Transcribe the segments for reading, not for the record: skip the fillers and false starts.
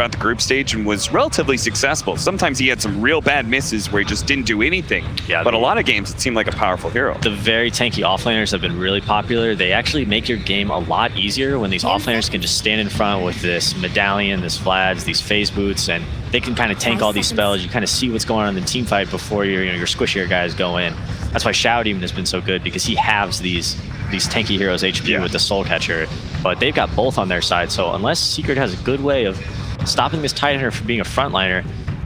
throughout the group stage and was relatively successful. Sometimes he had some real bad misses where he just didn't do anything. Yeah, but a lot of games it seemed like a powerful hero. The very tanky offlaners have been really popular. They actually make your game a lot easier when these offlaners can just stand in front with this medallion, this Vlad's, these phase boots, and they can kind of tank all these spells. You kind of see what's going on in the team fight before your squishier guys go in. That's why Shadow Demon has been so good, because he halves these tanky heroes HP with the Soul Catcher. But they've got both on their side, so unless Secret has a good way of stopping this Tidehunter from being a frontliner,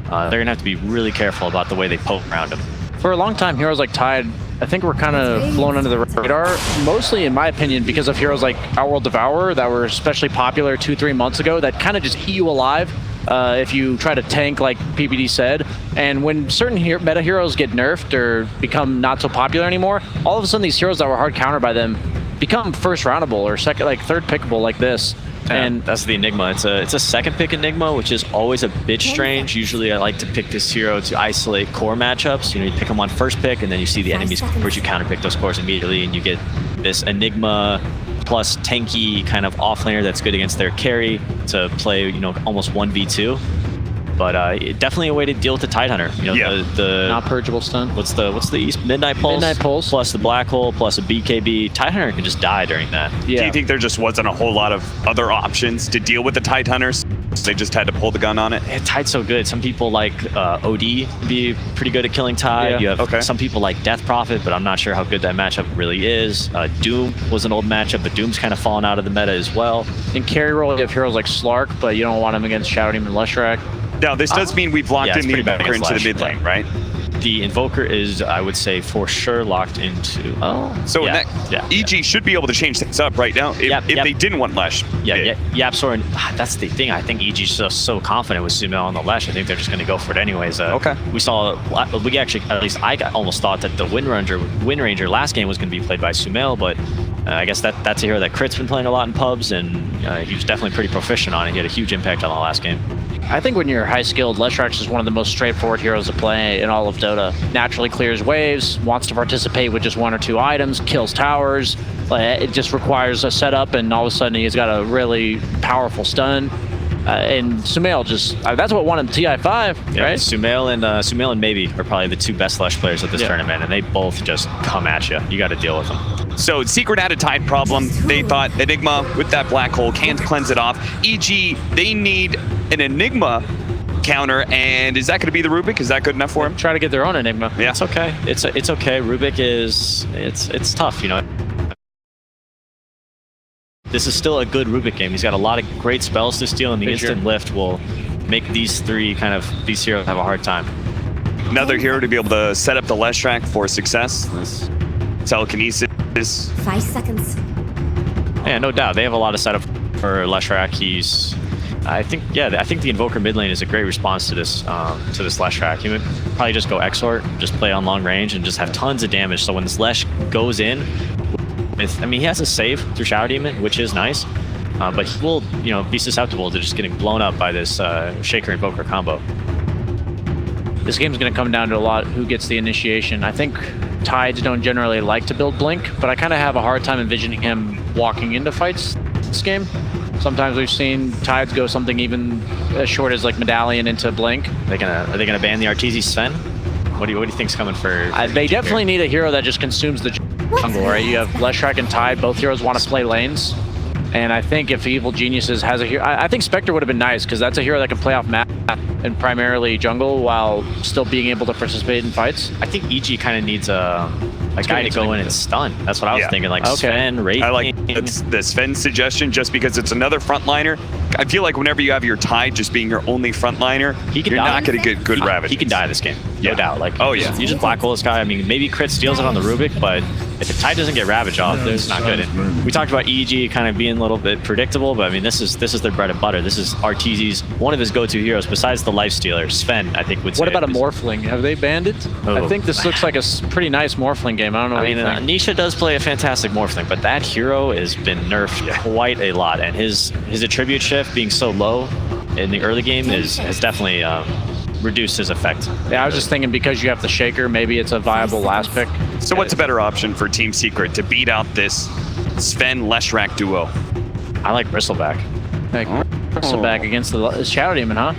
they're going to have to be really careful about the way they poke around him. For a long time, heroes like Tide, I think we're kind of blown under the radar, mostly, in my opinion, because of heroes like Outworld Devourer that were especially popular 2-3 months ago that kind of just eat you alive if you try to tank, like PBD said. And when certain meta heroes get nerfed or become not so popular anymore, all of a sudden these heroes that were hard countered by them become first roundable or second, like third pickable like this. And that's the Enigma. It's a second pick Enigma, which is always a bit strange. Usually I like to pick this hero to isolate core matchups. You pick them on first pick, and then you see the enemy's cores, you counterpick those cores immediately, and you get this Enigma plus tanky kind of offlaner that's good against their carry to play, almost 1v2. But definitely a way to deal with the Tidehunter. The not purgeable stun. What's the East Midnight Pulse? Midnight Pulse plus the Black Hole plus a BKB. Tidehunter can just die during that. Yeah. Do you think there just wasn't a whole lot of other options to deal with the Tidehunters? They just had to pull the gun on it. Tide's so good. Some people like OD be pretty good at killing Tide. You have some people like Death Prophet, but I'm not sure how good that matchup really is. Doom was an old matchup, but Doom's kind of fallen out of the meta as well. In carry role, you have heroes like Slark, but you don't want him against Shadow Demon and Leshrac. Now, this does mean we've locked in the Invoker into the mid lane, right? The Invoker is, I would say, for sure locked into... So EG should be able to change things up right now if they didn't want Lesh. Yapzor, and that's the thing. I think EG's so confident with Sumail on the Lesh. I think they're just going to go for it anyways. We actually, at least I almost thought that the Wind Ranger last game was going to be played by Sumail, but I guess that's a hero that Crit's been playing a lot in pubs, and he was definitely pretty proficient on it. He had a huge impact on the last game. I think when you're high-skilled, Leshrac is one of the most straightforward heroes to play in all of Dota. Naturally clears waves, wants to participate with just 1 or 2 items, kills towers. It just requires a setup, and all of a sudden he's got a really powerful stun. And Sumail that's what won him TI5, right? Sumail and Maybe are probably the 2 best Lesh players at this tournament, and they both just come at you. You got to deal with them. So Secret had a Tide problem. They thought Enigma with that Black Hole can't cleanse it off. EG, they need an Enigma counter, and is that going to be the Rubik? Is that good enough for him? Try to get their own Enigma. Yeah, it's okay. It's okay. Rubik it's tough, This is still a good Rubik game. He's got a lot of great spells to steal, and the instant lift will make these heroes have a hard time. Another hero to be able to set up the Leshrac for success. Telekinesis. 5 seconds. Yeah, no doubt. They have a lot of setup for Leshrac. I think the Invoker mid lane is a great response to this Leshrac. He would probably just go Exort, just play on long range, and just have tons of damage. So when this Lesh goes in, he has a save through Shadow Demon, which is nice, but he will, be susceptible to just getting blown up by this Shaker Invoker combo. This game's going to come down to a lot who gets the initiation. I think Tides don't generally like to build Blink, but I kind of have a hard time envisioning him walking into fights this game. Sometimes we've seen Tides go something even as short as like Medallion into Blink. Are they gonna ban the Arteezy Sven? What do you think's coming for they definitely need a hero that just consumes the jungle, right? You have Leshrac and Tide, both heroes want to play lanes. And I think if Evil Geniuses has a hero, I think Spectre would have been nice, because that's a hero that can play off map and primarily jungle while still being able to participate in fights. I think EG kind of needs a guy to go in and stun. That's what I was thinking, like Sven, Wraith. I like the Sven suggestion just because it's another frontliner. I feel like whenever you have your Tide just being your only frontliner, you're not going to get good Ravage. He can die this game, no doubt. Like, you just Black Hole this guy. Maybe Crit steals it on the Rubik, but if the Tide doesn't get Ravage off, it's not good. And we talked about EG kind of being a little bit predictable, but this is their bread and butter. This is Arteezy's one of his go-to heroes besides the Lifestealer. Sven, I think, would say. What about a Morphling? Have they banned it? I think this looks like a pretty nice Morphling game. I don't know. Nisha does play a fantastic Morphling, but that hero has been nerfed quite a lot, and his attribute shift being so low in the early game has definitely reduced his effect. Yeah, I was just thinking because you have the Shaker, maybe it's a viable last pick. So what's a better option for Team Secret to beat out this Sven Leshrac duo? I like Bristleback. Ursa back against the Shadow Demon, huh?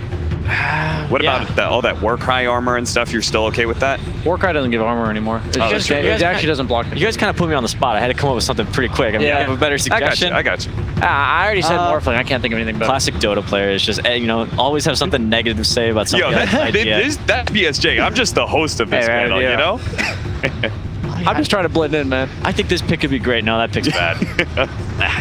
What about all that Warcry armor and stuff? You're still okay with that? Warcry doesn't give armor anymore. It actually doesn't block. You guys kind of put me on the spot. I had to come up with something pretty quick. I mean, I have a better suggestion. I got you. I already said Morphling. I can't think of anything better. Classic Dota players just, always have something negative to say about something. Yo, that's BSJ. I'm just the host of this panel, you know? I'm just trying to blend in, man. I think this pick could be great. No, that pick's bad.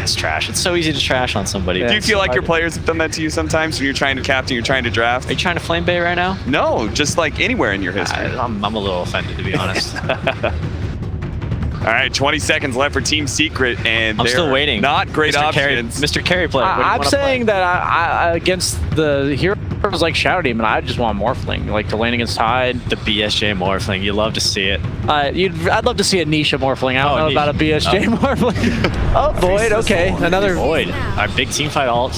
It's trash. It's so easy to trash on somebody. Do you feel like your players have done that to you sometimes when you're trying to captain, you're trying to draft? Are you trying to flame bait right now? No, just like anywhere in your history. I'm a little offended, to be honest. All right, 20 seconds left for Team Secret, and I'm still waiting. Not great options. Mr. Carry player. I'm saying that I against the heroes like Shadow Demon, I just want Morphling, like to lane against Tide. The BSJ Morphling, you love to see it. I'd love to see a Nisha Morphling. I don't know about a BSJ Morphling. Oh, Void, okay. Another Void. Our big team fight ult.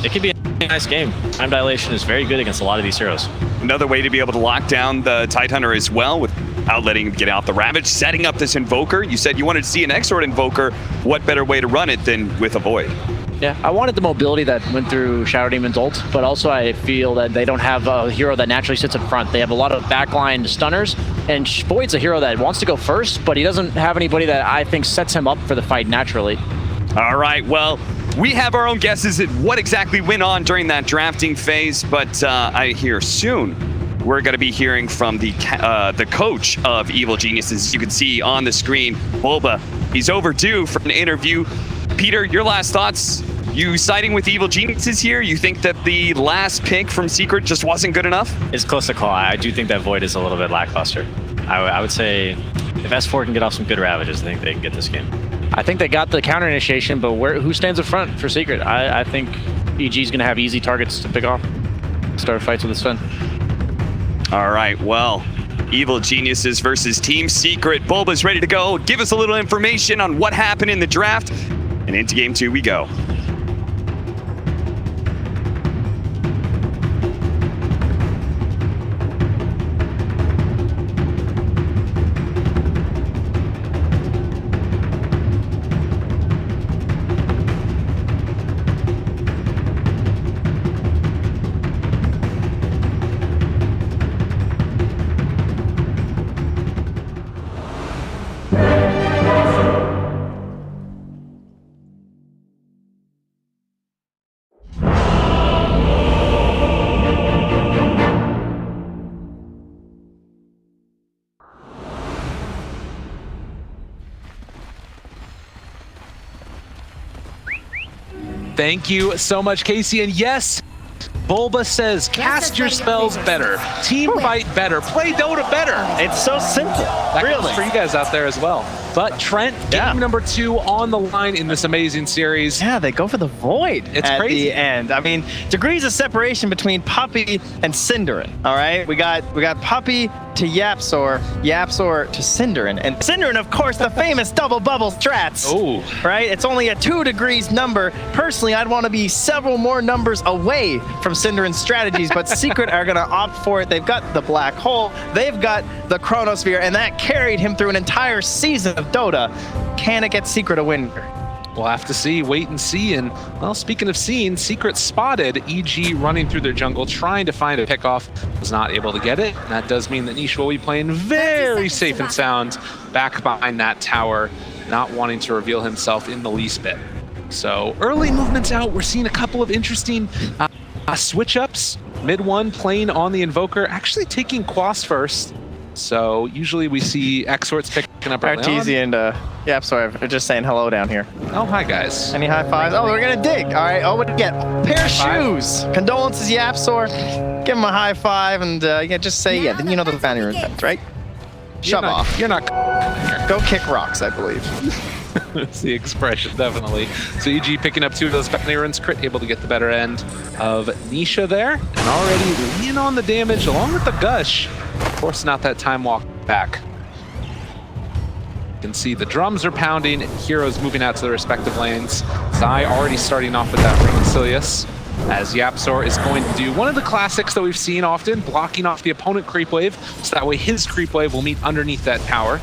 It could be a nice game. Time dilation is very good against a lot of these heroes. Another way to be able to lock down the Tidehunter as well without letting him get out the Ravage, setting up this Invoker. You said you wanted to see an Exort Invoker. What better way to run it than with a Void? Yeah, I wanted the mobility that went through Shadow Demon's ult, but also I feel that they don't have a hero that naturally sits in front. They have a lot of backline stunners, and Void's a hero that wants to go first, but he doesn't have anybody that I think sets him up for the fight naturally. All right, well, we have our own guesses at what exactly went on during that drafting phase, but I hear soon we're going to be hearing from the coach of Evil Geniuses. You can see on the screen, Bulba. He's overdue for an interview. Peter, your last thoughts? You siding with Evil Geniuses here? You think that the last pick from Secret just wasn't good enough? It's close to call. I do think that Void is a little bit lackluster. I would say if S4 can get off some good Ravages, I think they can get this game. I think they got the counter initiation, but who stands up front for Secret? I think EG's going to have easy targets to pick off. Start fights with his Sven. All right, well, Evil Geniuses versus Team Secret. Bulba's ready to go. Give us a little information on what happened in the draft, and into game 2 we go. Thank you so much, Casey. And yes, Bulba says cast your spells better, team fight better, play Dota better. It's so simple. That goes for you guys out there as well. But Trent, game number 2 on the line in this amazing series. Yeah, they go for the Void It's crazy. The end. I mean, degrees of separation between Puppey and Cinderin. All right, we got Puppey to Yapsor, Yapsor to Cinderin, and Cinderin, of course, the famous double bubble strats. Oh, right. It's only a 2 degrees number. Personally, I'd want to be several more numbers away from Cinderin's strategies, but Secret are gonna opt for it. They've got the black hole, they've got the chronosphere, and that carried him through an entire season of Dota. Can it get Secret a win here? we'll have to see, wait and see. And, well, speaking of seeing, Secret spotted EG running through their jungle, trying to find a pickoff, was not able to get it. And that does mean that Niche will be playing very safe and sound back behind that tower, not wanting to reveal himself in the least bit. So early movements out, we're seeing a couple of interesting switch-ups. Mid one playing on the Invoker, actually taking Quas first. So usually we see Exorts picking up early on. Arteezy and yeah, sorry, I'm just saying hello down here. Oh, hi guys. Any high fives? Oh, we're gonna dig. All right. Oh, what do we get? Pair of shoes. Condolences, Yapsor. Give him a high five and yeah, just say yeah. Then you know the family repent, right? Shove off. You're not here. Go kick rocks, I believe. That's the expression, definitely. So EG picking up 2 of those Spectre runs, Crit able to get the better end of Nisha there, and already lean on the damage along with the Gush, forcing out that time walk back. You can see the drums are pounding, heroes moving out to their respective lanes. Zai already starting off with that Ring of Silius, as Yapsor is going to do one of the classics that we've seen often, blocking off the opponent creep wave, so that way his creep wave will meet underneath that tower.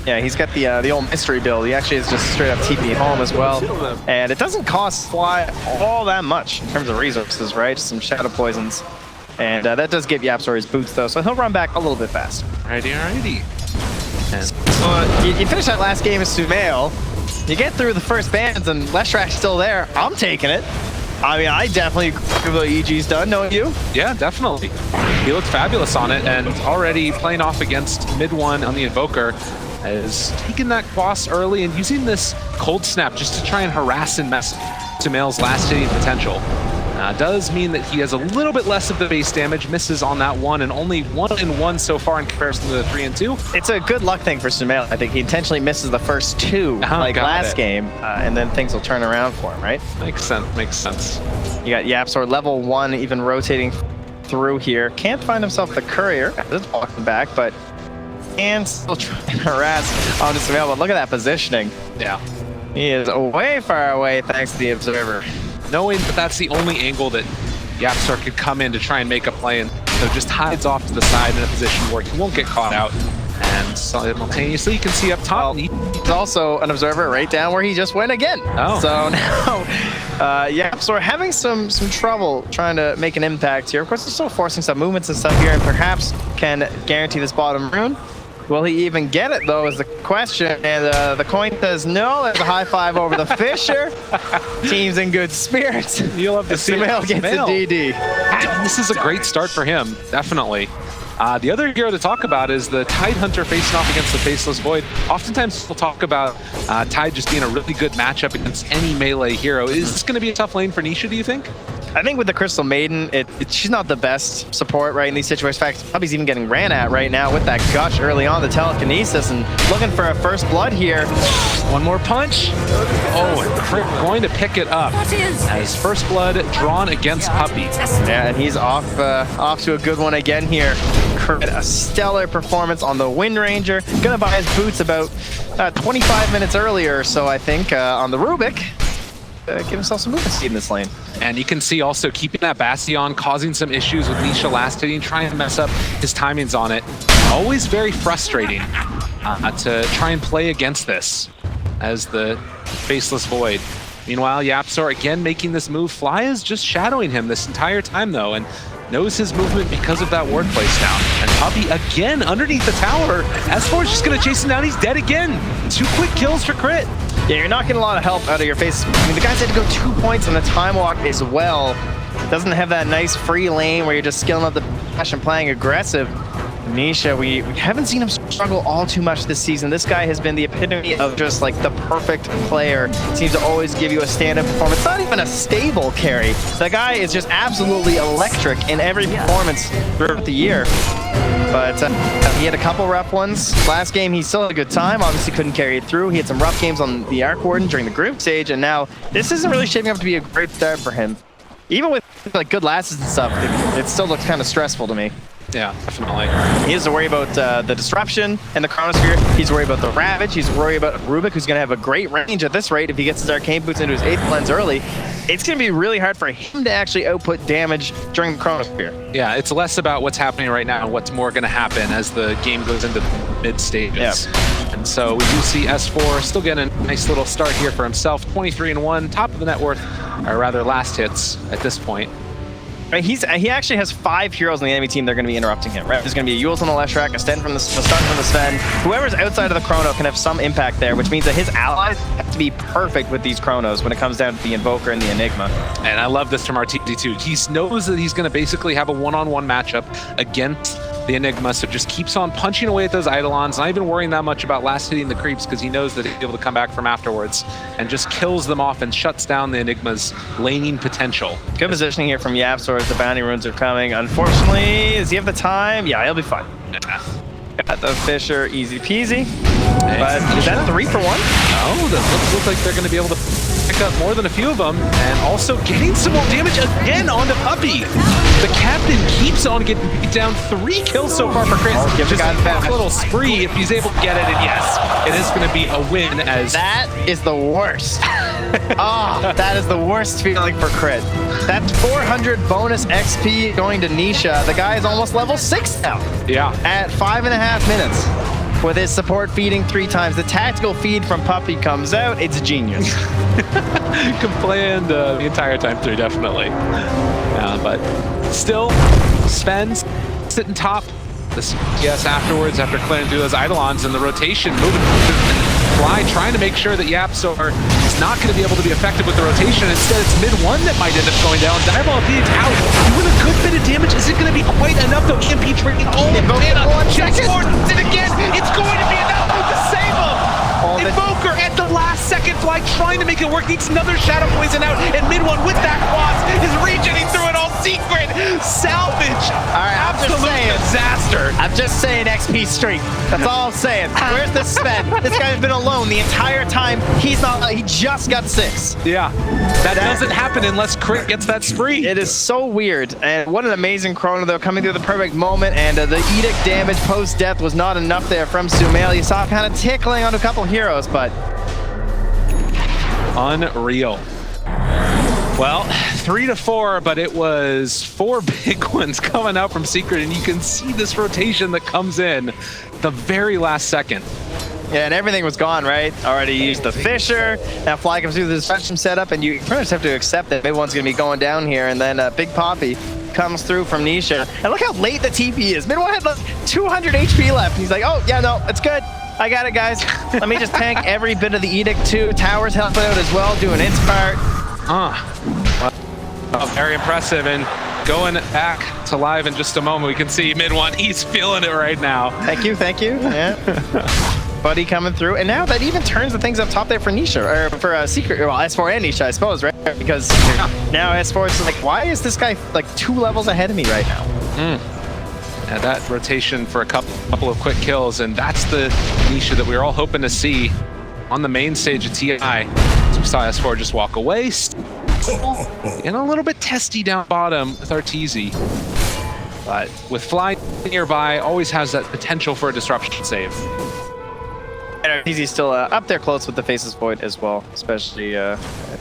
Yeah, he's got the old mystery build. He actually is just straight up TP home as well. And it doesn't cost Fly all that much in terms of resources, right? Just some Shadow Poisons. And that does give YapzOr his boots, though, so he'll run back a little bit faster. Alrighty. So you finish that last game as Sumail, you get through the first bands, and Leshrak's still there. I'm taking it. I mean, I definitely agree with what EG's done, don't you? Yeah, definitely. He looked fabulous on it, and already playing off against mid one on the Invoker, is taking that boss early and using this cold snap just to try and harass and mess Sumail's last hitting potential. Does mean that he has a little bit less of the base damage, misses on that one, and only 1-1 so far in comparison to the 3-2. It's a good luck thing for Sumail. I think he intentionally misses the first two, like last game, and then things will turn around for him, right? Makes sense, makes sense. You got YapzOr level 1, even rotating through here. Can't find himself the courier. Just walking back, but can still try and harass onto Sumail. But look at that positioning. Yeah. He is way far away thanks to the Observer. Knowing that that's the only angle that YapzOr could come in to try and make a play, and so just hides off to the side in a position where he won't get caught out. And simultaneously, you can see up top. He's also an Observer right down where he just went again. Oh. So now, YapzOr having some trouble trying to make an impact here. Of course, he's still forcing some movements and stuff here, and perhaps can guarantee this bottom rune. Will he even get it, though, is the question. And the coin says no. There's a high five over the Fisher. Team's in good spirits. You'll have to see Sumail gets a DD. This is a great start for him, definitely. The other hero to talk about is the Tide Hunter facing off against the Faceless Void. Oftentimes we'll talk about Tide just being a really good matchup against any melee hero. Is this going to be a tough lane for Nisha, do you think? I think with the Crystal Maiden, she's not the best support right in these situations. In fact, Puppy's even getting ran at right now with that gush early on, the telekinesis, and looking for a first blood here. One more punch. Oh, and Crit going to pick it up as first blood drawn against Puppy. Yeah, and he's off to a good one again here. Crit, a stellar performance on the Wind Ranger. Gonna buy his boots about 25 minutes earlier or so, I think, on the Rubik. Give himself some movement speed in this lane. And you can see also keeping that Bastion, causing some issues with Nisha last hitting, trying to mess up his timings on it. Always very frustrating to try and play against this as the Faceless Void. Meanwhile, YapzOr again making this move. Fly is just shadowing him this entire time though, and knows his movement because of that ward place down. And Puppy again underneath the tower. S4 is just gonna chase him down, he's dead again. 2 quick kills for Crit. Yeah, you're not getting a lot of help out of your face. I mean, the guys had to go 2 points on the time walk as well. Doesn't have that nice free lane where you're just skilling up the dash and playing aggressive. Nisha, we haven't seen him struggle all too much this season. This guy has been the epitome of just like the perfect player. Seems to always give you a stand-up performance. Not even a stable carry. The guy is just absolutely electric in every performance throughout the year. But he had a couple rough ones. Last game, he still had a good time. Obviously couldn't carry it through. He had some rough games on the Arc Warden during the group stage, and now this isn't really shaping up to be a great start for him. Even with like good lasses and stuff, it still looks kind of stressful to me. Yeah, definitely. He has to worry about the Disruption and the Chronosphere. He's worried about the Ravage. He's worried about Rubik, who's going to have a great range at this rate if he gets his Arcane Boots into his 8th cleanse early. It's going to be really hard for him to actually output damage during the Chronosphere. Yeah, it's less about what's happening right now and what's more going to happen as the game goes into mid stages. Yeah. And so we do see S4 still getting a nice little start here for himself. 23-1, top of the net worth, or rather last hits at this point. He actually has 5 heroes on the enemy team that are going to be interrupting him, right? There's going to be a Yules on the Leshrac, a stun from the Sven. Whoever's outside of the Chrono can have some impact there, which means that his allies have to be perfect with these Chronos when it comes down to the Invoker and the Enigma. And I love this from RTD too. He knows that he's going to basically have a one-on-one matchup against the Enigma, so just keeps on punching away at those Eidolons, not even worrying that much about last hitting the creeps because he knows that he'll be able to come back from afterwards and just kills them off and shuts down the Enigma's laning potential. Good positioning here from YapzOr as the bounty runes are coming. Unfortunately, does he have the time? Yeah, he'll be fine. Got the Fisher, easy peasy. But is that 3 for 1? No, that looks like they're going to be able to pick up more than a few of them, and also getting some more damage again onto Puppy. The captain keeps on getting beat down. 3 kills so far for Chris. Give the guy a little spree if he's able to get it, and yes, it is going to be a win. As that is the worst. That is the worst feeling for Crit. That's 400 bonus XP going to Nisha. The guy is almost level 6 now. Yeah. At 5.5 minutes. with his support feeding 3 times. The tactical feed from Puppey comes out. It's genius. Complained the entire time through, definitely. But still, Sven's sitting top. Yes, afterwards, after clearing through those Eidolons and the rotation, moving Fly, trying to make sure that Yapsor is not going to be able to be effective with the rotation. Instead, it's mid-1 that might end up going down. Diabolic Thieves out, doing a good bit of damage. Is it going to be quite enough, though? EMP trading all the mana. Checks forward, it again. It's going to be enough to disable. Invoker at the last second, Fly trying to make it work, needs another Shadow Poison out, and mid-1 with that quads is regenerating through it all. Secret salvage. All right, I'm just Absolute saying. disaster. I'm just saying XP streak. That's all I'm saying. Where's the Sven? This guy's been alone the entire time. He just got 6. Yeah, that doesn't happen unless Crit gets that spree. It is so weird. And what an amazing chrono, though, coming through the perfect moment. And the Edict damage post-death was not enough there from Sumail. You saw him kind of tickling on a couple heroes, but unreal. Well, 3-4, but it was 4 big ones coming out from Secret, and you can see this rotation that comes in the very last second. yeah, and everything was gone, right? Already used the Fisher. Now Fly comes through the disruption setup, and you pretty much have to accept that mid-one's going to be going down here, and then Big Poppy comes through from Nisha. And look how late the TP is. Mid-one had like 200 HP left. He's like, oh, yeah, no, it's good. I got it, guys. Let me just tank every bit of the Edict, too. Towers helping out as well, doing its part. Well, very impressive, and going back to live in just a moment, we can see mid-1, he's feeling it right now. Thank you. Yeah. Buddy coming through, and now that even turns the things up top there for Nisha, or for Secret, well, S4 and Nisha, I suppose, right? Because now S4 is like, why is this guy like 2 levels ahead of me right now? Yeah, that rotation for a couple of quick kills, and that's the Nisha that we were all hoping to see on the main stage of TI. So we saw S4 just walk away. And a little bit testy down bottom with Arteezy. But with Fly nearby, always has that potential for a disruption save. And Arteezy's still up there close with the Faceless Void as well, especially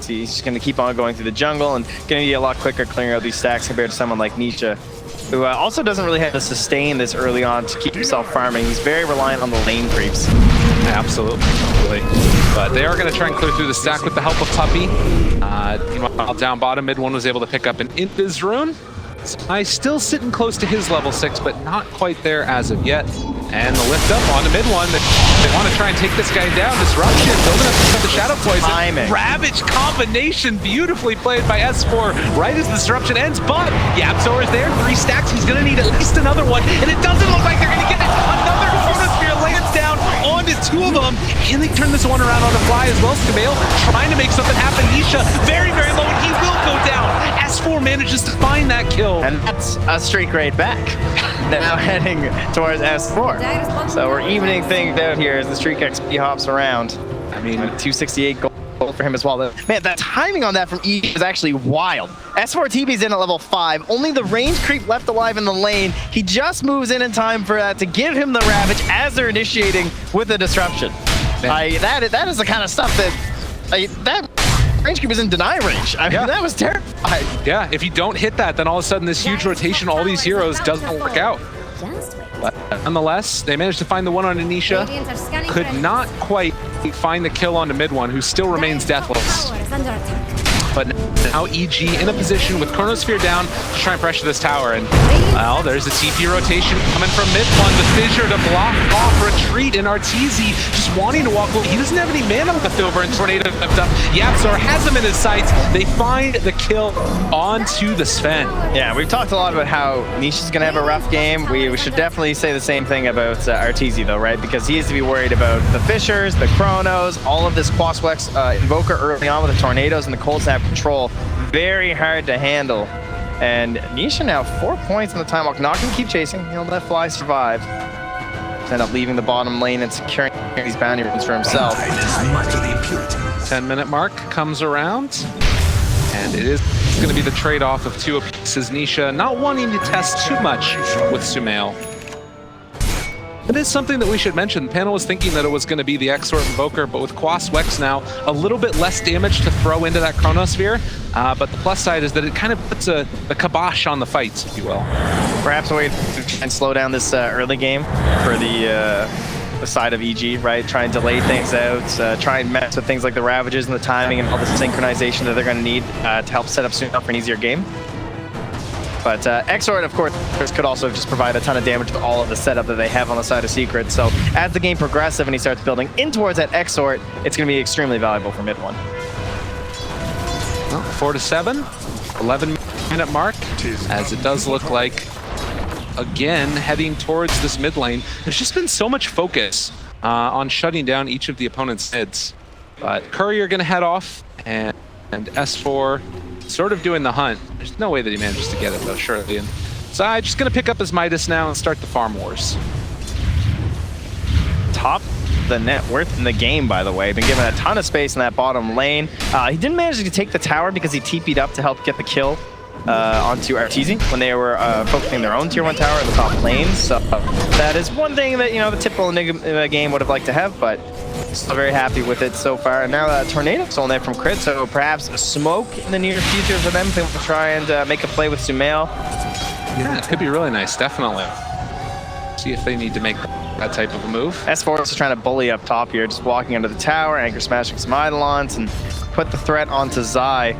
he's just going to keep on going through the jungle and going to be a lot quicker clearing out these stacks compared to someone like Nisha, who also doesn't really have to sustain this early on to keep himself farming. He's very reliant on the lane creeps. Absolutely. But they are going to try and clear through the stack with the help of Puppey. Meanwhile, down bottom, mid-1 was able to pick up an Invis rune. I still sitting close to his level 6, but not quite there as of yet. And the lift up onto mid-1. They want to try and take this guy down. Disruption, building up the Shadow Poison. Timing. Ravage combination, beautifully played by S4 right as the disruption ends. But Yapsor is there, 3 stacks. He's going to need at least another one. And it doesn't look like they're going to get it. Another Chronosphere lands down onto 2 of them. Can they turn this one around on the Fly as well? Sumail trying to make something happen. Nisha very, very low, and he will go down. S4 manages to find that kill. And that's a streak right back. Now heading towards S4. So we're evening things out here as the streak XP hops around. I mean, 268 gold for him as well. Man, the timing on that from E is actually wild. S4 TB's in at level 5. Only the range creep left alive in the lane. He just moves in time for that to give him the Ravage as they're initiating with the disruption. That is the kind of stuff that range creep is in deny range. I mean, that was terrifying. Yeah, if you don't hit that, then all of a sudden this huge rotation, all these heroes, doesn't work out. But nonetheless, they managed to find the one on Anisha. Could not quite find the kill onto mid-1, who still remains deathless. But now EG in a position with Chronosphere down to try and pressure this tower. And well, there's a TP rotation coming from mid-1. The Fissure to block off retreat, and Arteezy just wanting to walk away. He doesn't have any mana left over, and Tornado left up. Yapsor has him in his sights. They find the kill onto the Sven. Yeah, we've talked a lot about how Nisha's going to have a rough game. We should definitely say the same thing about Arteezy, though, right? Because he has to be worried about the Fissures, the Chronos, all of this Quaswex Invoker early on with the Tornadoes and the Cold Snap control. Very hard to handle. And Nisha now 4 points in the time walk. Not going to keep chasing. He'll let Fly survive. End up leaving the bottom lane and securing these bounty runes for himself. 10-minute mark comes around. And it is going to be the trade-off of 2 apiece. Nisha not wanting to test too much with Sumail. It is something that we should mention. The panel was thinking that it was going to be the Exort Invoker, but with Quaswex now, a little bit less damage to throw into that Chronosphere. But the plus side is that it kind of puts a kibosh on the fights, if you will. Perhaps a way to try and slow down this early game for the the side of EG, right? Try and delay things out, try and mess with things like the Ravages and the timing and all the synchronization that they're going to need to help set up Sumail for an easier game. But Exort, of course, could also just provide a ton of damage with all of the setup that they have on the side of Secret. So as the game progresses and he starts building in towards that Exort, it's going to be extremely valuable for mid one. Well, 4-7, 11-minute mark, as it does look like, again, heading towards this mid lane. There's just been so much focus on shutting down each of the opponent's mids. But Courier going to head off, and S4 sort of doing the hunt. There's no way that he manages to get it, though, surely. And Zai just going to pick up his Midas now and start the farm wars. Top the net worth in the game, by the way. Been given a ton of space in that bottom lane. He didn't manage to take the tower because he TP'd up to help get the kill onto Arteezy when they were focusing their own tier 1 tower in the top lane. So that is one thing that, you know, the typical Enigma game would have liked to have, but still very happy with it so far. And now Tornado's on there from Crit, so perhaps a smoke in the near future for them to try and make a play with Sumail. Yeah, it could be really nice, definitely. See if they need to make that type of a move. S4 is trying to bully up top here, just walking under the tower, anchor smashing some Eidolons, and put the threat onto Zai.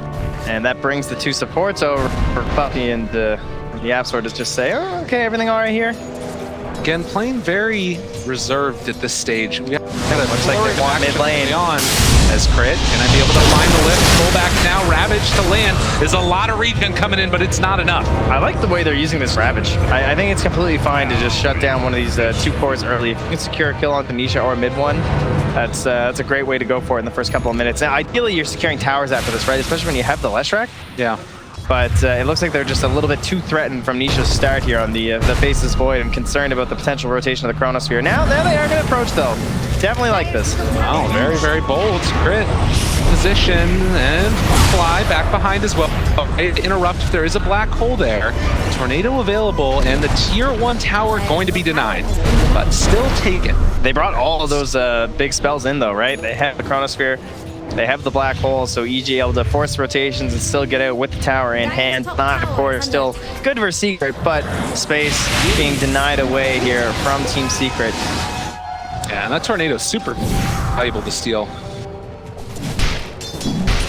And that brings the two supports over for Puppey, and the App Sword just say, oh, okay, everything all right here? Again, playing very reserved at this stage. We Looks like they want mid lane. On as Crit. Can I be able to find the lift? Pull back now. Ravage to land. There's a lot of regen coming in, but it's not enough. I like the way they're using this Ravage. I think it's completely fine to just shut down one of these two cores early. If you can secure a kill on Tanisha or mid one, that's a great way to go for it in the first couple of minutes. Now, ideally, you're securing towers after this, right? Especially when you have the Leshrac. Yeah. But it looks like they're just a little bit too threatened from Nisha's start here on the Faceless Void and concerned about the potential rotation of the Chronosphere. Now, there they are going to approach, though. Definitely like this. Wow, very, very bold. Crit position and fly back behind as well. Interrupt if there is a black hole there. Tornado available, and the tier 1 tower going to be denied, but still taken. They brought all of those big spells in, though, right? They have the Chronosphere. They have the black hole, so EG able to force rotations and still get out with the tower in hand. Not, of course, still good for Secret, but space being denied away here from Team Secret. Yeah, and that Tornado's super valuable to steal.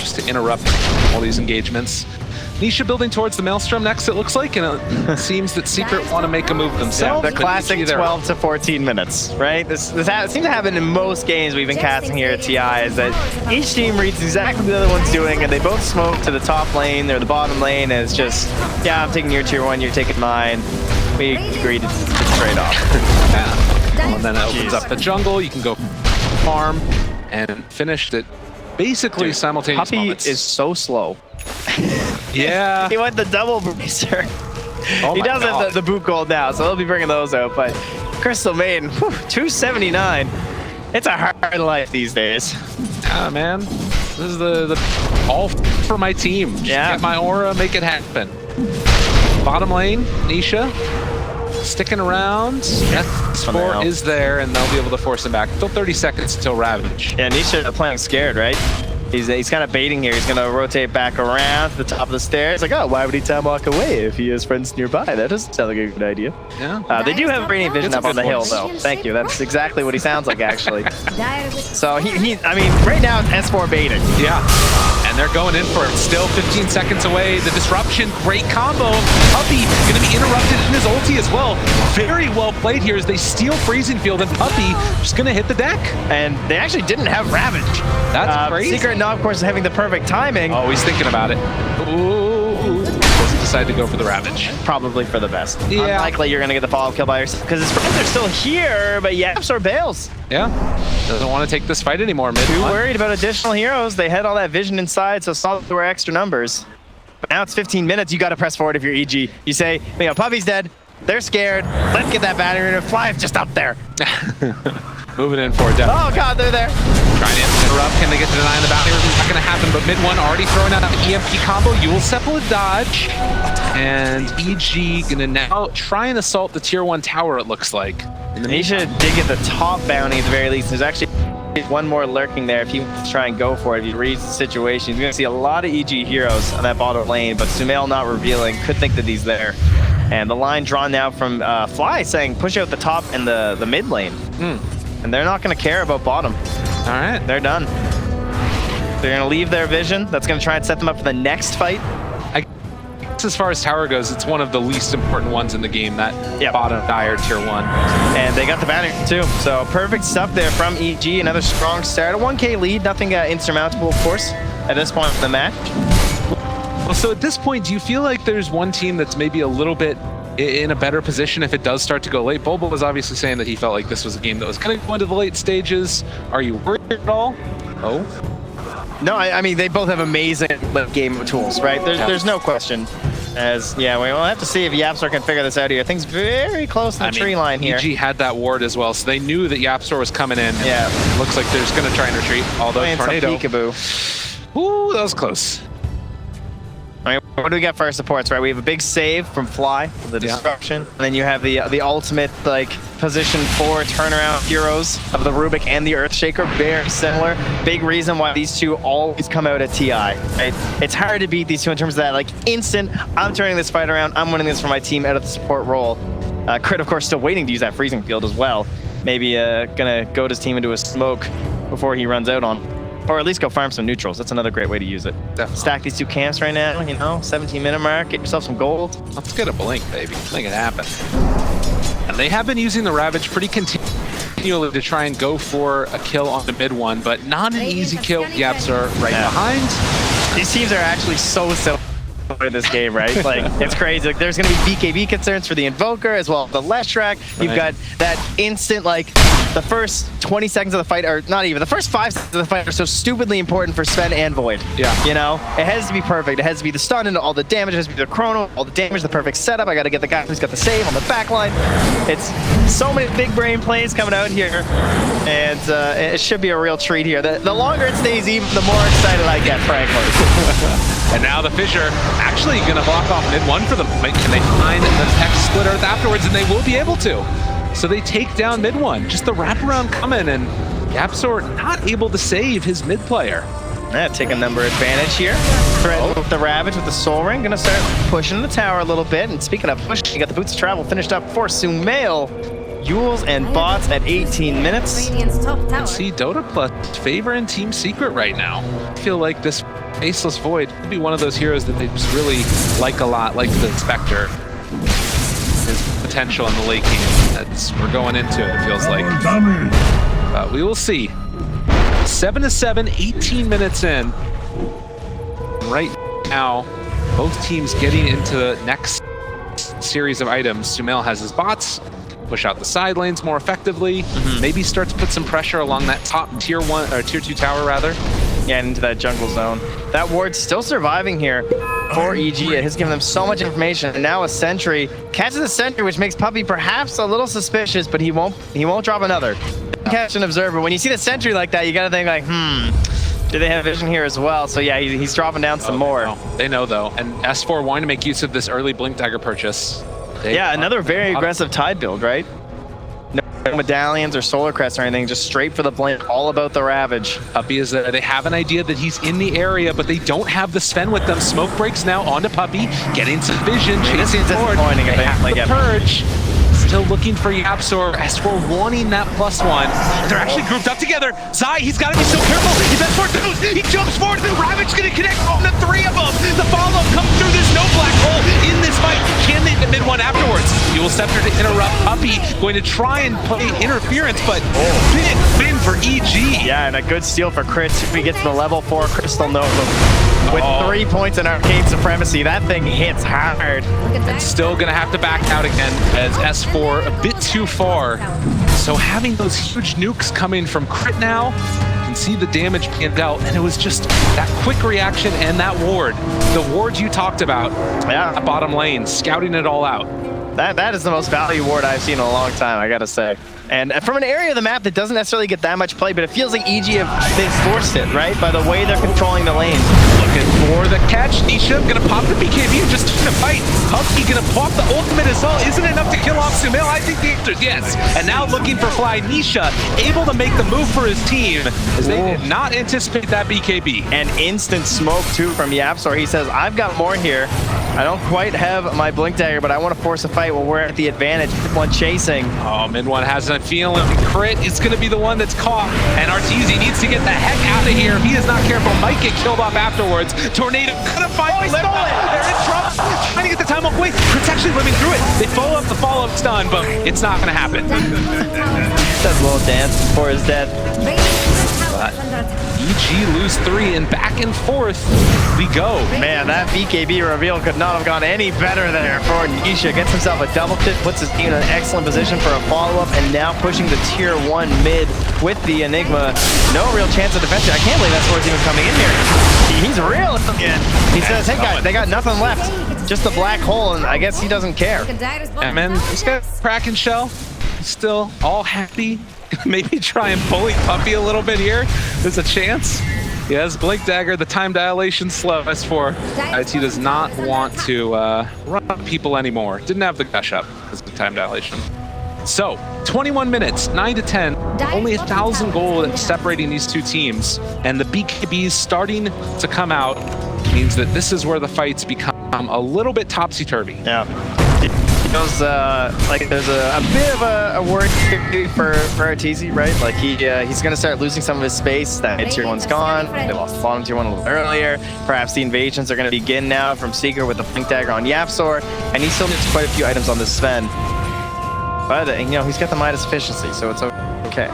Just to interrupt all these engagements. Nisha building towards the Maelstrom next, it looks like, and it seems that Secret want to make a move themselves. Yeah, the classic 12 to 14 minutes, right? This seems to happen in most games we've been casting here at TI, is that each team reads exactly what the other one's doing, and they both smoke to the top lane or the bottom lane, and it's just, yeah, I'm taking your tier 1, you're taking mine. We agreed to trade off. Yeah. Well, and then it opens up the jungle, you can go farm, and finish it basically simultaneous Puppey moments. is so slow. Yeah. He went the double bracer. Oh He does God. have the boot gold now, so they'll be bringing those out. But Crystal Maiden, 279. It's a hard life these days. Yeah, man. This is the all for my team. Just get my aura, make it happen. Bottom lane, Nisha. Sticking around. S4 is there, and they'll be able to force him back. Still 30 seconds until Ravage. Yeah, Nisha playing scared, right? He's kind of baiting here. He's going to rotate back around to the top of the stairs. Like, oh, why would he time walk away if he has friends nearby? That doesn't sound like a good idea. Yeah. They do have Radiant Vision up on the hill, though. Thank you. That's exactly what he sounds like, actually. So, I mean, right now, it's S4 baiting. Yeah. And they're going in for it. Still 15 seconds away. The disruption, great combo. Puppey going to be interrupted in his ulti as well. Very well played here as they steal Freezing Field, and Puppey just going to hit the deck. And they actually didn't have Ravage. That's crazy. Secret now, of course, having the perfect timing. Oh, he's thinking about it. Ooh. Doesn't decide to go for the Ravage. Probably for the best. Yeah. Unlikely you're going to get the follow-up kill by yourself, because his friends are still here, but Yapsor bails. Yeah. Doesn't want to take this fight anymore. Too worried about additional heroes. They had all that vision inside, so saw there were extra numbers. But now it's 15 minutes. You got to press forward if you're EG. You say, you know, Puppey's dead. They're scared. Let's get that battery and fly just up there. Moving in for a death. Oh, God, they're there. Trying to interrupt. Can they get to deny the bounty? It's not going to happen, but mid one already throwing out an EMP combo. Yule Sepul a dodge. And EG going to now try and assault the tier 1 tower, it looks like. Nisha did get the top bounty at the very least. There's actually one more lurking there if he wants to try and go for it. If he reads the situation, he's going to see a lot of EG heroes on that bottom lane, but Sumail not revealing. Could think that he's there. And the line drawn now from Fly saying push out the top and the mid lane. And they're not going to care about bottom. All right. They're done. They're going to leave their vision. That's going to try and set them up for the next fight. As far as tower goes, it's one of the least important ones in the game, that Yep. bottom dire tier 1. And they got the banner too. So perfect stuff there from EG. Another strong start. A 1K lead. Nothing insurmountable, of course, at this point in the match. Well, so at this point, do you feel like there's one team that's maybe a little bit in a better position if it does start to go late? Bobo was obviously saying that he felt like this was a game that was going to go into the late stages. Are you worried at all? Oh? No, I mean, they both have amazing late game tools, right? There's no question. We'll have to see if YapzOr can figure this out here. Things very close to the tree line here. EG had that ward as well, so they knew that YapzOr was coming in. Yeah. Looks like they're just going to try and retreat, although Playing some Tornado. peekaboo. Ooh, that was close. I mean, what do we got for our supports, right? We have a big save from Fly, the disruption. And then you have the ultimate, like, position 4 turnaround heroes of the Rubik and the Earthshaker. Very similar. Big reason why these two always come out at TI, right? It's hard to beat these two in terms of that, like, instant, I'm turning this fight around, I'm winning this for my team out of the support role. Crit, of course, still waiting to use that freezing field as well. Maybe gonna goad his team into a smoke before he runs out on. Or at least go farm some neutrals. That's another great way to use it. Definitely. Stack these two camps right now, 17-minute mark, get yourself some gold. Let's get a blink, baby. Make it happen. And they have been using the Ravage pretty continually to try and go for a kill on the mid one, but not an easy kill. YapzOr right behind. These teams are actually so similar in this game, right? Like, it's crazy. Like, there's going to be BKB concerns for the Invoker as well as the Leshrac. You've got that instant, like, the first 20 seconds of the fight, or not even, the first 5 seconds of the fight are so stupidly important for Sven and Void. Yeah. You know? It has to be perfect. It has to be the stun and all the damage. It has to be the chrono, all the damage, the perfect setup. I got to get the guy who's got the save on the back line. It's so many big brain plays coming out here, and it should be a real treat here. The longer it stays even, the more excited I get, frankly. And now the Fissure actually going to block off mid one for them. Can they find the tech split earth afterwards? And they will be able to. So they take down mid one. Just the wraparound coming, and YapzOr not able to save his mid player. Yeah, take a number advantage here. Threaten with the Ravage with the Soul Ring. Gonna start pushing the tower a little bit. And speaking of pushing, you got the Boots of Travel finished up for Sumail. Yules and bots at 18 minutes. Radiant's top tower. See Dota plus favor in Team Secret right now. I feel like this Faceless Void could be one of those heroes that they just really like a lot, like the Spectre. His potential in the late game. We're going into it feels like. But we will see. 7-7, 18 minutes in. Right now, both teams getting into the next series of items. Sumail has his bots, push out the side lanes more effectively, maybe start to put some pressure along that top tier 1 or tier 2 tower rather. Yeah, into that jungle zone. That ward's still surviving here for EG. It has given them so much information. And now a sentry catches a sentry, which makes Puppey perhaps a little suspicious, but he won't drop another. Catch an observer. When you see the sentry like that, you gotta think like, do they have vision here as well? So yeah, he's dropping down some more. They know though. And S4 wanting to make use of this early Blink Dagger purchase. Yeah, another very aggressive Tide build, right? No medallions or solar crests or anything, just straight for the blink, all about the Ravage. Puppey is there. They have an idea that he's in the area, but they don't have the Sven with them. Smoke breaks now onto Puppey, getting some vision, chasing forward. Disappointing if they have like the Purge. Still looking for YapzOr. S4 wanting that +1. They're actually grouped up together. Zai, he's got to be so careful. If S4 goes, he jumps forward. The Ravage going to connect on the 3 of them. The follow-up comes through. There's no black hole in this fight. Can they hit mid one afterwards? Dual Scepter to interrupt. Puppey going to try and play interference, but big win for EG. Yeah, and a good steal for Chris. If he gets the level 4 Crystal Nova with 3 points in Arcane Supremacy, that thing hits hard. Still going to have to back out again as S4 a bit too far. So having those huge nukes coming from Crit now, you can see the damage being dealt, and it was just that quick reaction and that ward. The ward you talked about, at bottom lane, scouting it all out. That is the most value ward I've seen in a long time, I gotta say. And from an area of the map that doesn't necessarily get that much play, but it feels like EG they've forced it, right? By the way they're controlling the lanes. Looking for the catch. Nisha gonna pop the BKB and just trying to fight. Puppey gonna pop the ultimate as well. Isn't it enough to kill off Sumail? I think the answer is yes. And now looking for Fly. Nisha able to make the move for his team as they did not anticipate that BKB. And instant smoke too from YapzOr. He says, I've got more here. I don't quite have my Blink Dagger, but I want to force a fight while we're at the advantage. Mid one chasing. Oh, mid one has an a feeling Crit is going to be the one that's caught, and Arteezy needs to get the heck out of here. If he is not careful, might get killed off afterwards. Tornado gonna find the lift. They're in trouble. Trying to get the time off. Wait, Crit's actually living through it. They follow up the follow-up stun, but it's not going to happen. Does a little dance before his death. EG lose 3, and back and forth we go. Man, that BKB reveal could not have gone any better there for Nisha. Gets himself a double kick, puts his team in an excellent position for a follow-up, and now pushing the tier 1 mid with the Enigma. No real chance of defense. I can't believe that score's even coming in here. He's real again. He says, hey guys, they got nothing left. Just a black hole, and I guess he doesn't care. And man, this guy Kraken Shell, still all happy. Maybe try and bully Puppy a little bit here. There's a chance. He has Blink Dagger, the time dilation slow. S4, he does not want to run people anymore. Didn't have the gush up because of the time dilation. So, 21 minutes, 9 to 10. Only 1,000 gold separating these two teams. And the BKBs starting to come out means that this is where the fights become a little bit topsy-turvy. Yeah. Feels like there's a bit of a worry for Arteezy, right? Like he's gonna start losing some of his space. That mid tier 1's gone. They lost the bottom tier 1 a little earlier. Perhaps the invasions are gonna begin now from Secret with the Blink Dagger on Yapsor, and he still needs quite a few items on this Sven. But you know, he's got the Midas efficiency, so it's okay.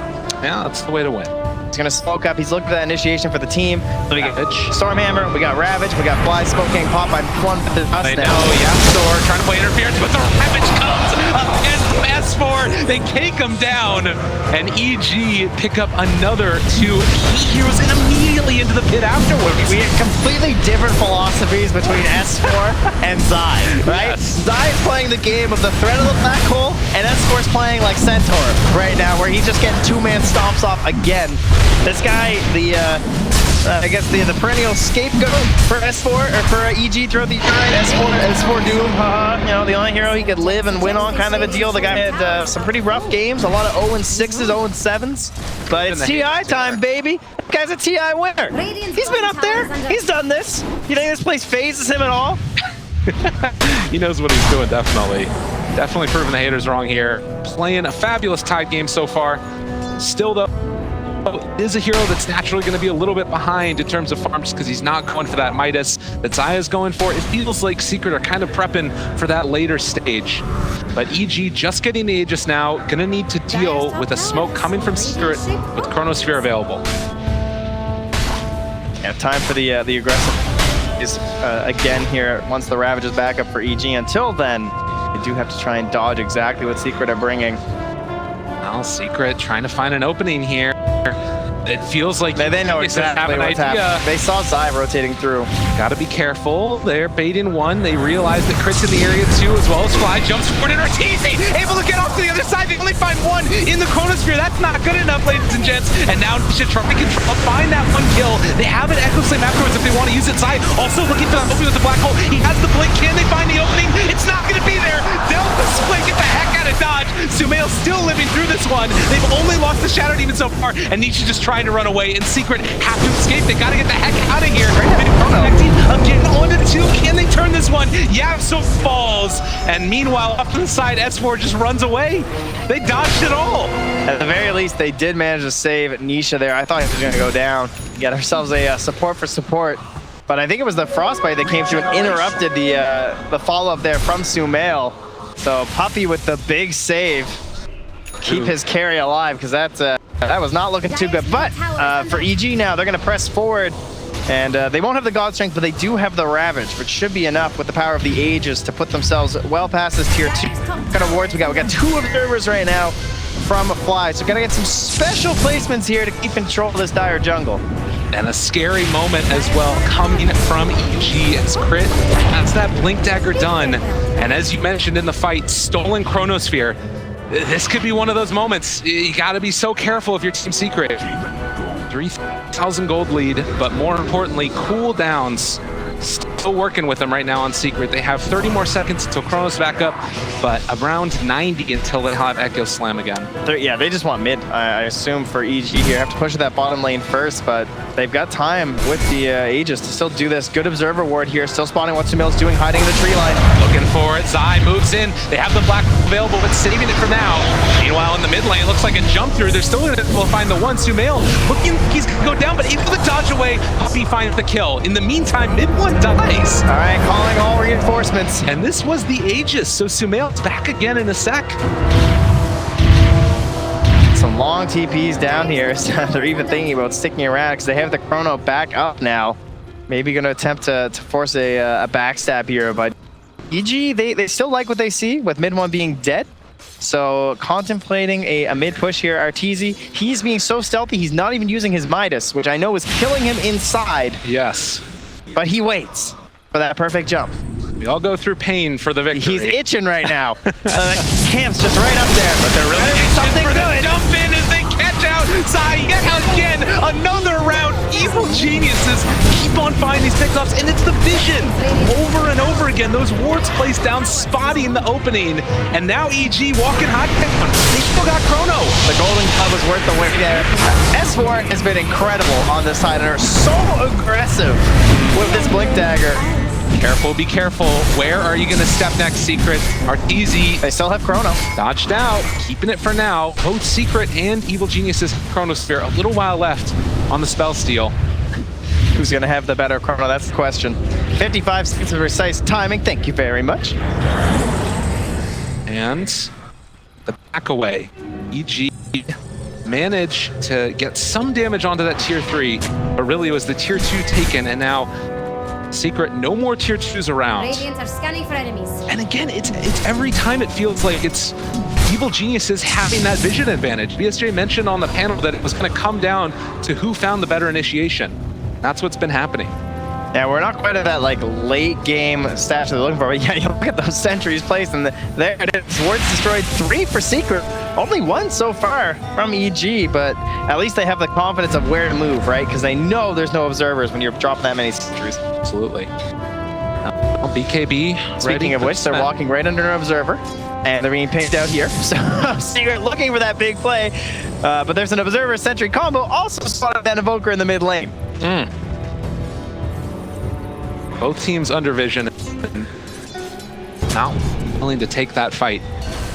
Yeah, that's the way to win. He's gonna smoke up. He's looking for that initiation for the team. So we got Stormhammer, we got Ravage, we got Fly Smoke getting popped by one with the dust now. Yapsor trying to play interference, but the Ravage comes against S4. They take him down, and EG pick up another 2 key heroes and immediately into the pit afterwards. We have completely different philosophies between S4 and Zai, right? Yes. Zai's playing the game of the threat of the black hole, and S4's playing like Centaur right now, where he's just getting 2-man stomps off again. This guy, I guess the perennial scapegoat for S4 or for EG throughout the year. S4 Doom, you know, the only hero he could live and win on, kind of a deal. The guy had some pretty rough games, a lot of 0-6s, 0-7s, but it's TI time, baby. The guy's a TI winner. He's been up there. He's done this. You think this place phases him at all? He knows what he's doing, definitely. Definitely proving the haters wrong here. Playing a fabulous Tide game so far. Still, though, is a hero that's naturally going to be a little bit behind in terms of farm just because he's not going for that Midas that Zaya's going for. It feels like Secret are kind of prepping for that later stage. But EG just getting the Aegis now, going to need to deal with a smoke coming from Secret with Chronosphere available. Yeah, time for the aggressive is again here once the Ravage is back up for EG. Until then, you do have to try and dodge exactly what Secret are bringing. Well, Secret trying to find an opening here. It feels like they know exactly what's happening. They saw Zai rotating through. Gotta be careful. They're baiting one. They realize that Crit's in the area too, as well as Fly jumps forward, and Arteezy able to get off to the other side. They only find one in the Chronosphere. That's not good enough, ladies and gents. And now Nisha trying to find that one kill. They have an Echo Slam afterwards if they want to use it. Zai also looking for that opening with the black hole. He has the blink. Can they find the opening? It's not going to be there. Delta Split, get the heck out of dodge. Sumail still living through this one. They've only lost the Shadow Demon so far, and Nisha just trying to run away. And Secret have to escape. They got to get the heck out of here. Again, on to 2. Can they turn this one? Yapso falls. And meanwhile, up to the side, S4 just runs away. They dodged it all. At the very least, they did manage to save Nisha there. I thought he was going to go down. Get ourselves a support for support. But I think it was the Frostbite that came through and interrupted the follow-up there from Sumail. So Puppy with the big save. Keep his carry alive, because that was not looking too good. But for EG now, they're going to press forward. And they won't have the God Strength, but they do have the Ravage, which should be enough with the power of the Aegis to put themselves well past this tier 2 kind of wards we got. We got 2 observers right now from Fly, so gotta get some special placements here to keep control of this dire jungle. And a scary moment as well coming from EG as Crit has that Blink Dagger done. And as you mentioned in the fight, stolen Chronosphere. This could be one of those moments. You gotta be so careful if you're Team Secret. 3,000 gold lead, but more importantly, cooldowns. Still working with them right now on Secret. They have 30 more seconds until Chronos back up, but around 90 until they have Echo Slam again. Yeah, they just want mid, I assume, for EG here. Have to push that bottom lane first, but they've got time with the Aegis to still do this. Good observer ward here, still spotting what Sumail's doing, hiding in the tree line. looking for it. Zai moves in. They have the black available, but saving it for now. Meanwhile, in the mid lane, it looks like a jump through. They're still going to find the one. Sumail looking, he's going to go down, but able to dodge away. Puppey finds the kill. In the meantime, mid one dies. All right, calling all reinforcements. And this was the Aegis, so Sumail's back again in a sec. Some long TPs down here. So they're even thinking about sticking around because they have the Chrono back up now. Maybe going to attempt to force a backstab here, but EG, they still like what they see with mid one being dead. So contemplating a mid push here. Arteezy, he's being so stealthy, he's not even using his Midas, which I know is killing him inside. Yes. But he waits for that perfect jump. We all go through pain for the victory. He's itching right now. Camp's just right up there, but they're really something for the good. jump in as they catch out Zai yet again. Another round. Evil geniuses keep on finding these pickups, and it's the vision over and over again. Those wards placed down, spotting the opening, and now EG walking hot. They still got Chrono. The Golden Club was worth the wait there. S4 has been incredible on this side and are so aggressive with this Blink Dagger. Careful, be careful. Where are you going to step next, Secret? Arteezy. They still have Chrono. Dodged out, keeping it for now. Both Secret and Evil Geniuses Chronosphere. A little while left on the spell steal. Who's going to have the better Chrono? That's the question. 55 seconds of precise timing. Thank you very much. And the back away. EG managed to get some damage onto that tier 3, but really it was the tier 2 taken, and now Secret, no more tier 2s around. Radiant are scanning for enemies. And again, it's every time it feels like it's Evil Geniuses having that vision advantage. BSJ mentioned on the panel that it was going to come down to who found the better initiation. That's what's been happening. Yeah, we're not quite at that like late game stats they're looking for, but yeah, you look at those sentries placed, and there it is. Wards destroyed 3 for Secret. Only 1 so far from EG, but at least they have the confidence of where to move, right? Because they know there's no observers when you're dropping that many sentries. Absolutely. Well, BKB. Speaking of which, they're walking right under an observer, and they're being picked out here. So Secret looking for that big play, but there's an observer sentry combo also spotted that Evoker in the mid lane. Both teams under vision, not willing to take that fight.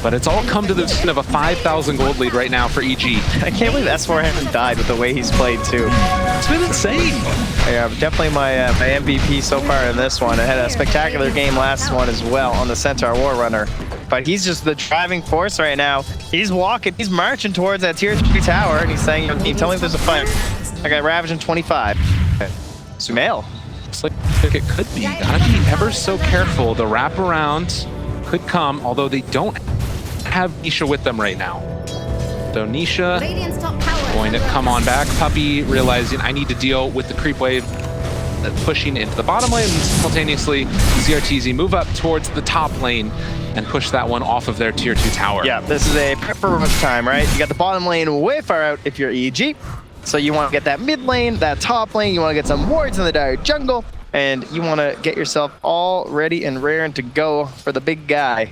But it's all come to the tune of a 5,000 gold lead right now for EG. I can't believe S4 hasn't died with the way he's played too. It's been insane. Yeah, definitely my MVP so far in this one. I had a spectacular game last one as well on the Centaur War Runner. But he's just the driving force right now. He's walking, he's marching towards that tier 3 tower, and he's saying, team, tell me if there's a fight. I got Ravage in 25. Sumail. Looks like it could be. Gotta be ever so careful. The wraparound could come, although they don't have Nisha with them right now. So Nisha Radiant's top tower. going to come on back. Puppey realizing I need to deal with the creep wave that's pushing into the bottom lane, and simultaneously ZRTZ move up towards the top lane and push that one off of their tier 2 tower. Yeah, this is a prep for rush time, right? You got the bottom lane way far out if you're EG. So you want to get that mid lane, that top lane, you want to get some wards in the dire jungle, and you want to get yourself all ready and raring to go for the big guy.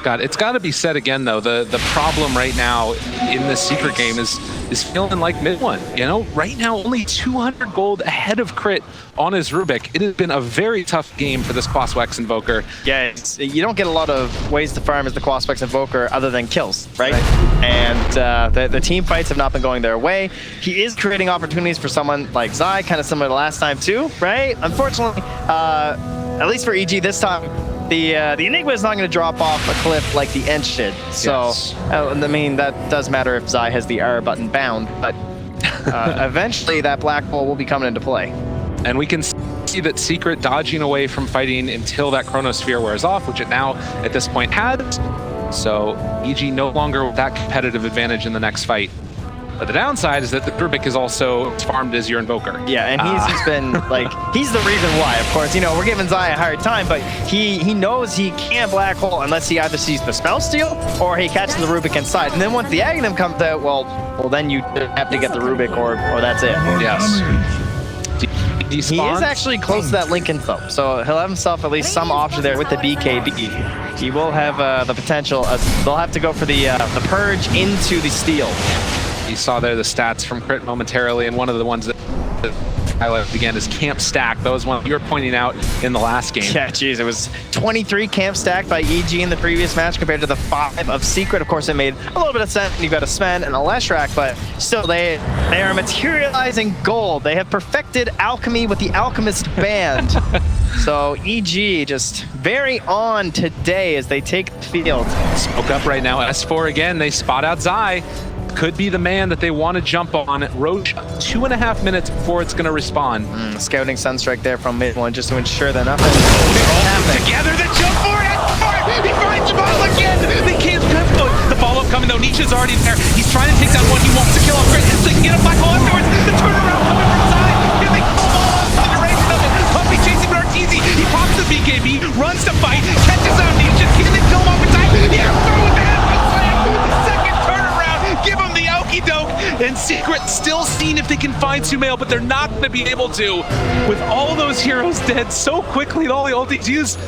God, it's got to be said again though, the problem right now in this Secret game is feeling like mid one. You know, right now only 200 gold ahead of Crit on his Rubik. It has been a very tough game for this Quaswex Invoker. Yeah, you don't get a lot of ways to farm as the Quaswex Invoker other than kills, right? And the team fights have not been going their way. He is creating opportunities for someone like Zai, kind of similar to last time too, right? Unfortunately, at least for EG this time, the Enigma is not going to drop off a cliff like the Ench did. So, yes. I mean, that does matter if Zai has the R button bound, but eventually that black hole will be coming into play. And we can see that Secret dodging away from fighting until that Chronosphere wears off, which it now at this point has. So EG no longer with that competitive advantage in the next fight. But the downside is that the Rubik is also as farmed as your Invoker. Yeah, and he's been like, he's the reason why, of course. You know, we're giving Zai a hard time, but he knows he can't black hole unless he either sees the spell steal or he catches the Rubik inside. And then once the Aghanim comes out, well, then you have to get the Rubik or that's it. Yes. He is actually close to that Lincoln though, so he'll have himself at least some option there with the BKB. He will have the potential. They'll have to go for the purge into the steal. You saw there the stats from Crit momentarily, and one of the ones that highlight again is camp stack. That was one you were pointing out in the last game. Yeah, geez, it was 23 camp stacked by EG in the previous match compared to the 5 of Secret. Of course, it made a little bit of sense. You've got a Sven and a Leshrac, but still, they are materializing gold. They have perfected alchemy with the Alchemist Band. So EG just very on today as they take the field. Spoke up right now. S4 again, they spot out Zai. Could be the man that they want to jump on. Roche, 2.5 minutes before it's going to respawn. Scouting Sunstrike there from mid one just to ensure that nothing Together, the jump for it. S4, he finds the ball again. They can't. The follow-up coming though. Nisha's already there. He's trying to take that one. He wants to kill off Grit so he can get a black hole afterwards. The turnaround coming from Zai. Here they come all in the direction of it. Puppy chasing Arteezy. He pops the BKB, runs to fight, catches out Nisha. Can they kill him off in time? Yeah, throw with the headbutt slam. The second turnaround. Give him the okie doke. And Secret still seeing if they can find Sumail, but they're not going to be able to. With all those heroes dead so quickly and all the ultis used,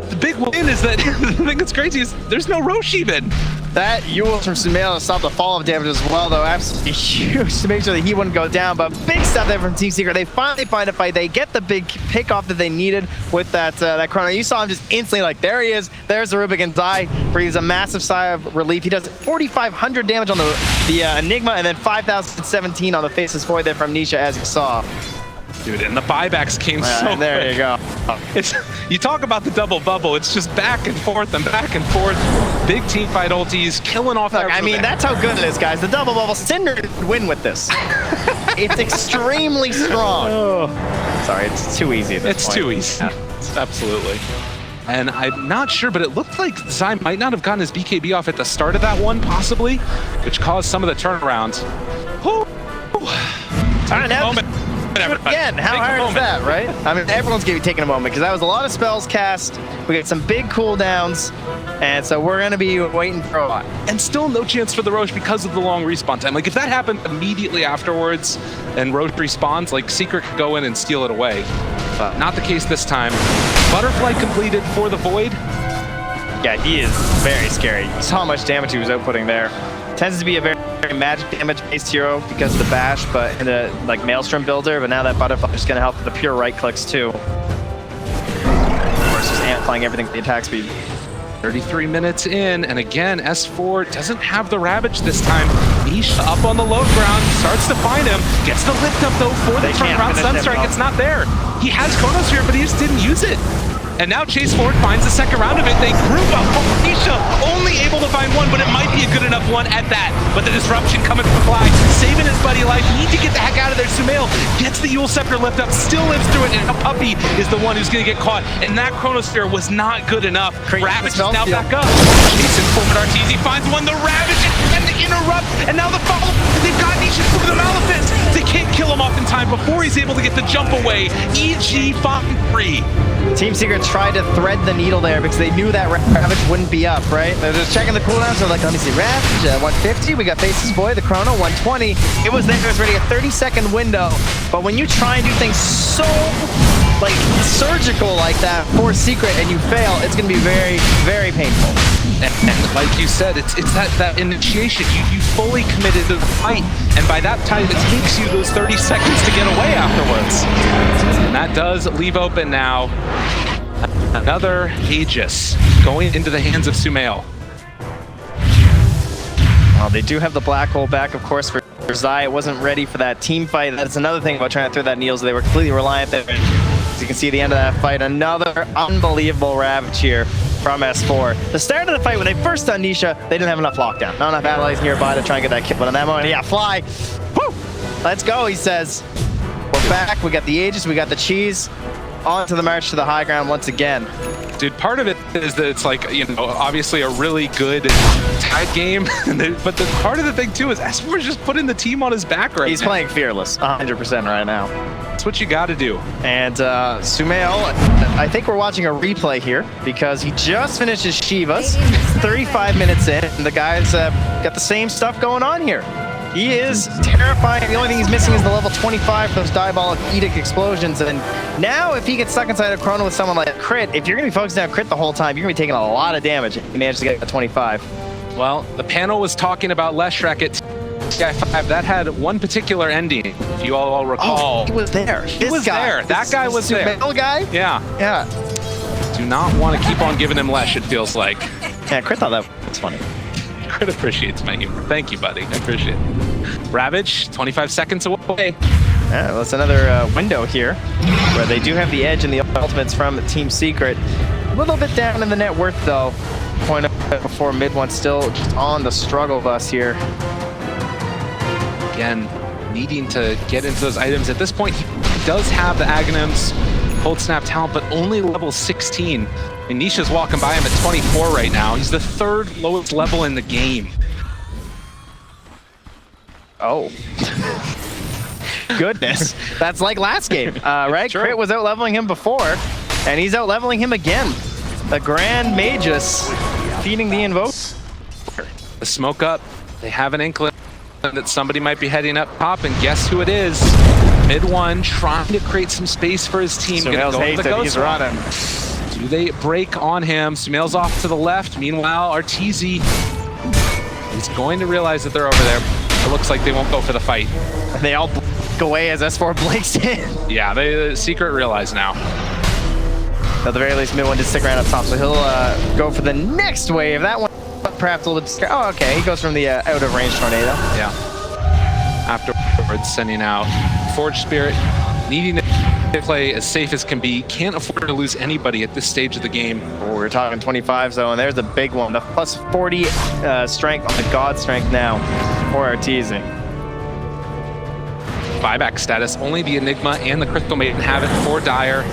the big win is that the thing that's crazy is there's no Roche even. That Yule from Sumail to stop the fall of damage as well, though. Absolutely huge to make sure that he wouldn't go down. But big stuff there from Team Secret. They finally find a fight. They get the big pick off that they needed with that chrono. You saw him just instantly like, there he is. There's the Rubik and Zai. Breathes a massive sigh of relief. He does 4,500 damage on the Enigma and then 5,017 on the Faceless Void there from Nisha, as you saw. Dude, and the buybacks came so there quick. you go. You talk about the double bubble, it's just back and forth and back and forth. Big team fight ultis, killing off Look, I mean, that's how good it is, guys. The double bubble, Cinder would win with this. It's extremely strong. Sorry, it's too easy at this point. It's too easy. Absolutely. And I'm not sure, but it looked like Zai might not have gotten his BKB off at the start of that one, possibly, which caused some of the turnarounds. All right, now again, how hard is that, right? I mean, everyone's going to be taking a moment because that was a lot of spells cast. We got some big cooldowns, and so we're going to be waiting for a while. And still no chance for the Roche because of the long respawn time. Like, if that happened immediately afterwards and Roche respawns, like, Secret could go in and steal it away. But not the case this time. Butterfly completed for the Void. Yeah, he is very scary. You saw how much damage he was outputting there. Tends to be a very magic damage based hero because of the bash, but in a like Maelstrom builder, but now that Butterfly is going to help with the pure right clicks too. Of course, just amplifying everything with the attack speed. 33 minutes in, and again, S4 doesn't have the Ravage this time. Nisha up on the low ground, starts to find him, gets the lift up though for the turnaround Sunstrike. It's not there. He has Chronosphere, but he just didn't use it. And now Chase Ford finds the second round of it. They group up. Nisha only able to find one, but it might be a good enough one at that. But the disruption coming from Fly, saving his buddy life. Need to get the heck out of there. Sumail gets the Yule Scepter lift up, still lives through it, and a Puppy is the one who's going to get caught. And that Chronosphere was not good enough. Ravage is now back up. Jason forward Arteezy finds one. The Ravage and the interrupt, and now the follow. They've got Nisha for the Maleficent. They can't kill him off in time before he's able to get the jump away. EG fucking free. Team Secret tried to thread the needle there because they knew that Ravage wouldn't be up, right? They're just checking the cooldowns. They're like, let me see, Ravage, 150. We got Faces Boy, the Chrono, 120. It was there. It was ready a 30-second window. But when you try and do things so like surgical like that for Secret and you fail, it's going to be very, very painful. And like you said, it's that initiation. You fully committed to the fight, and by that time, it takes you those 30 seconds to get away afterwards. And that does leave open now another Aegis going into the hands of Sumail. Well, they do have the black hole back, of course, for Zai. It wasn't ready for that team fight. That's another thing about trying to throw that needle. So they were completely reliant there. As you can see, the end of that fight, another unbelievable Ravage here from S4. The start of the fight, when they first done Nisha, they didn't have enough lockdown. Not enough allies nearby to try and get that kill. But in that moment, yeah, Fly. Woo! Let's go, he says. We're back. We got the Aegis. We got the cheese. On to the march to the high ground once again. Dude, part of it is that it's like, you know, obviously a really good tied game. But the part of the thing, too, is S4 is just putting the team on his back right now. He's playing fearless, 100% right now. That's what you got to do. And Sumail, I think we're watching a replay here because he just finished his Shivas, 35 minutes in, and the guy's got the same stuff going on here. He is terrifying. The only thing he's missing is the level 25 for those Diabolic Edict explosions. And now if he gets stuck inside a Chrono with someone like Crit, if you're going to be focusing on Crit the whole time, you're going to be taking a lot of damage if you manage to get a 25. Well, the panel was talking about Leshrac at TI5, that had one particular ending, if you all recall. Oh, he was there. He was there. That guy was there. Sumail guy? Yeah. Yeah. Do not want to keep on giving him lesh, it feels like. Yeah, Crit thought that was funny. Crit appreciates my humor. Thank you, buddy. I appreciate it. Ravage, 25 seconds away. Yeah, well, that's another window here where they do have the edge in the ultimates from Team Secret. A little bit down in the net worth, though. Point up before mid one, still just on the struggle bus here. Again, needing to get into those items. At this point, he does have the Aghanim's Cold Snap talent, but only level 16. And Nisha's walking by him at 24 right now. He's the third lowest level in the game. Oh. Goodness. That's like last game, right? True. Crit was out-leveling him before, and he's out-leveling him again. The Grand Magus feeding the Invoke. The smoke up. They have an inkling that somebody might be heading up top, and guess who it is? Mid one, trying to create some space for his team. Sumail's hasted, he's running. Do they break on him? Sumail's off to the left. Meanwhile, Arteezy is going to realize that they're over there. It looks like they won't go for the fight. They all go away as S4 blinks in. Yeah, the Secret realize now. At the very least, mid one did stick around up top, so he'll go for the next wave. That one perhaps a little bit. Oh, okay. He goes from the out of range tornado. Yeah. Afterwards, sending out Forge Spirit, needing to play as safe as can be. Can't afford to lose anybody at this stage of the game. Oh, we're talking 25 though, and there's the big one. The plus 40 strength on the God strength now for Arteezy. Buyback status. Only the Enigma and the Crystal Maiden have it for Dire.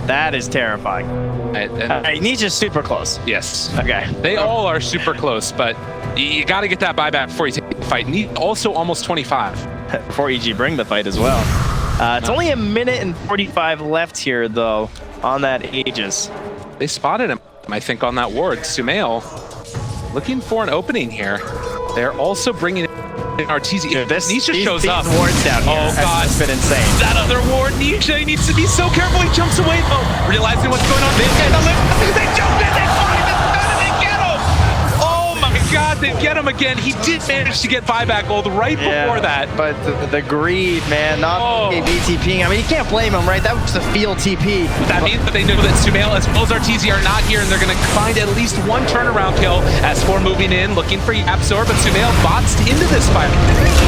That is terrifying. Nisha's super close. Yes. Okay. They all are super close, but you got to get that buyback before you take the fight. Need also almost 25. Before EG bring the fight as well. It's only a minute and 45 left here, though, on that Aegis. They spotted him, I think, on that ward. Sumail looking for an opening here. They're also bringing in Arteezy. If Nisha shows up. These wards down here. Oh, God. It's been insane. That other ward, Nisha needs to be so careful. He jumps away, though, realizing what's going on. They jump in, they find him, and they get him. Oh, my God, they get him again. He did manage to get buyback gold right before that. But the greed, man, not BTPing. I mean, you can't blame him, right? That was the field TP. That means that they know that Sumail as well as Arteezy are not here, and they're going to find at least one turnaround kill. S4 moving in, looking for Yapsor, but Sumail boxed into this fight.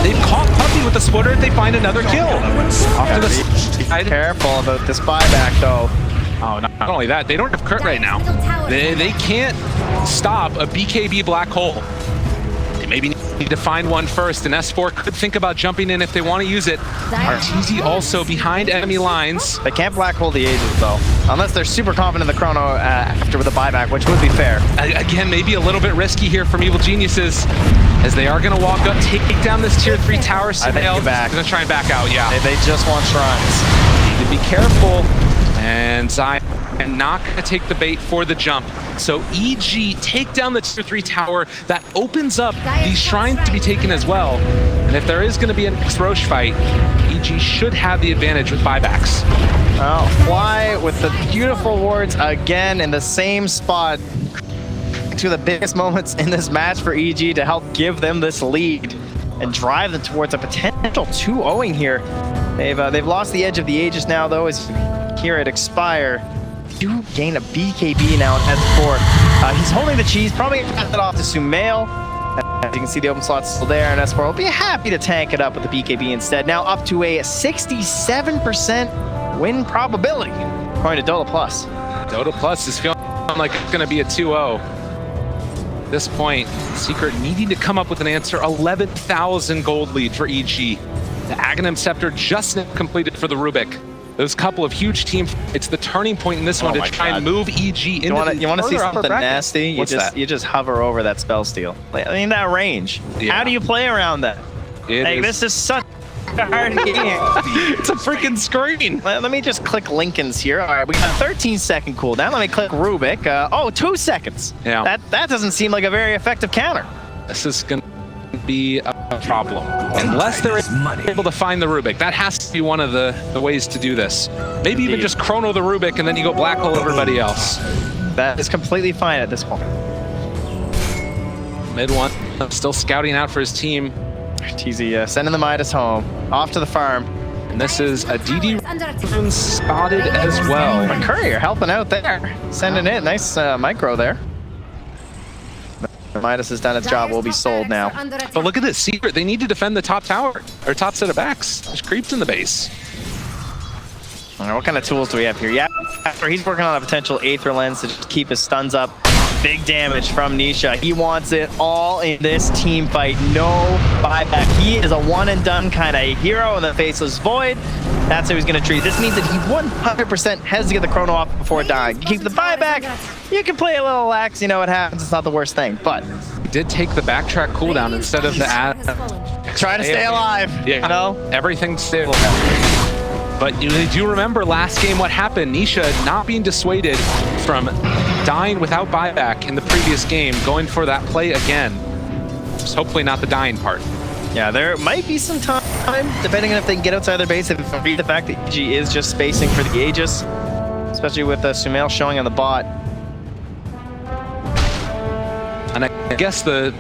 They've caught Puppy with the splitter. They find another kill. Off to the side. Careful about this buyback, though. Oh, not only that, they don't have Kurt right now. They can't stop a BKB black hole. They maybe need to find one first, and S4 could think about jumping in if they want to use it. Arteezy also behind enemy lines. They can't black hole the Aegis, though. Unless they're super confident in the chrono after with a buyback, which would be fair. Again, maybe a little bit risky here from Evil Geniuses, as they are going to walk up, take down this tier 3 tower. Sumail back. Going to try and back out, yeah. They just want shrines. Need to be careful. And Zion not going to take the bait for the jump. So EG take down the tier 3 tower. That opens up these shrines to be taken as well. And if there is going to be a next Roche fight, EG should have the advantage with buybacks. Well, Fly with the beautiful wards again in the same spot. Two of the biggest moments in this match for EG to help give them this lead and drive them towards a potential 2-0 here. They've lost the edge of the Aegis now, though, as you hear it expire. Do gain a BKB now on S4. He's holding the cheese, probably going to pass it off to Sumail. As you can see, the open slot's still there, and S4 will be happy to tank it up with the BKB instead. Now up to a 67% win probability, according to Dota Plus. Dota Plus is feeling like it's going to be a 2-0. At this point, Secret needing to come up with an answer. 11,000 gold lead for EG. The Aghanim Scepter just completed for the Rubik. Those couple of huge team fights, the turning point in this one to try and move EG into you want to see something nasty? You just hover over that spell steal. I mean, that range. Yeah. How do you play around that? This is such a hard game. It's a freaking screen. Let me just click Lincoln's here. All right, we got a 13-second cooldown. Let me click Rubik. 2 seconds. Yeah. That doesn't seem like a very effective counter. This is going to be a problem. Unless they're able to find the Rubik. That has to be one of the ways to do this. Maybe even just chrono the Rubik and then you go black hole everybody else. That is completely fine at this point. Mid one, still scouting out for his team. TZ sending the Midas home, off to the farm. And this is a DD Under attack. rune spotted as well. Courier helping out there, sending it. Nice micro there. Midas has done its job. Will be sold now. Under attack. But look at this, Secret, they need to defend the top tower, or top set of backs. There's creeps in the base. All right, what kind of tools do we have here? Yeah, after he's working on a potential Aether Lens to just keep his stuns up. Big damage from Nisha. He wants it all in this team fight. No buyback. He is a one and done kind of hero in the Faceless Void. That's how he's going to treat. This means that he 100% has to get the chrono off before dying. You keep the buyback, you can play a little lax, you know what happens. It's not the worst thing, but He did take the backtrack cooldown instead of the ad. try to stay alive. Yeah, You know? everything stayed alive. But you do remember last game what happened. Nisha not being dissuaded from dying without buyback in the previous game, going for that play again. Just hopefully not the dying part. Yeah, there might be some time, depending on if they can get outside their base, if read the fact that EG is just spacing for the Aegis, especially with Sumail showing on the bot. And I guess the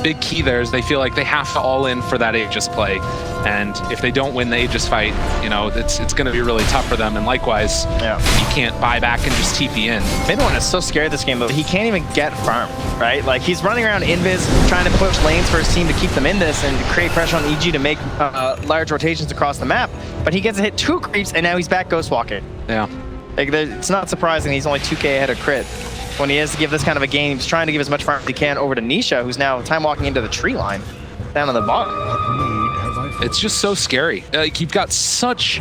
big key there is they feel like they have to all in for that Aegis play. And if they don't win the Aegis fight, you know, it's going to be really tough for them. And likewise, Yeah. you can't buy back and just TP in. Midone is so scared this game, but he can't even get farm, right? Like, he's running around invis, trying to push lanes for his team to keep them in this and create pressure on EG to make large rotations across the map. But he gets to hit 2 creeps, and now he's back ghost walking. Yeah. Like, it's not surprising he's only 2k ahead of crit. When he has to give this kind of a game, he's trying to give as much farm as he can over to Nisha, who's now time walking into the tree line down on the bottom. It's just so scary. Like, you've got such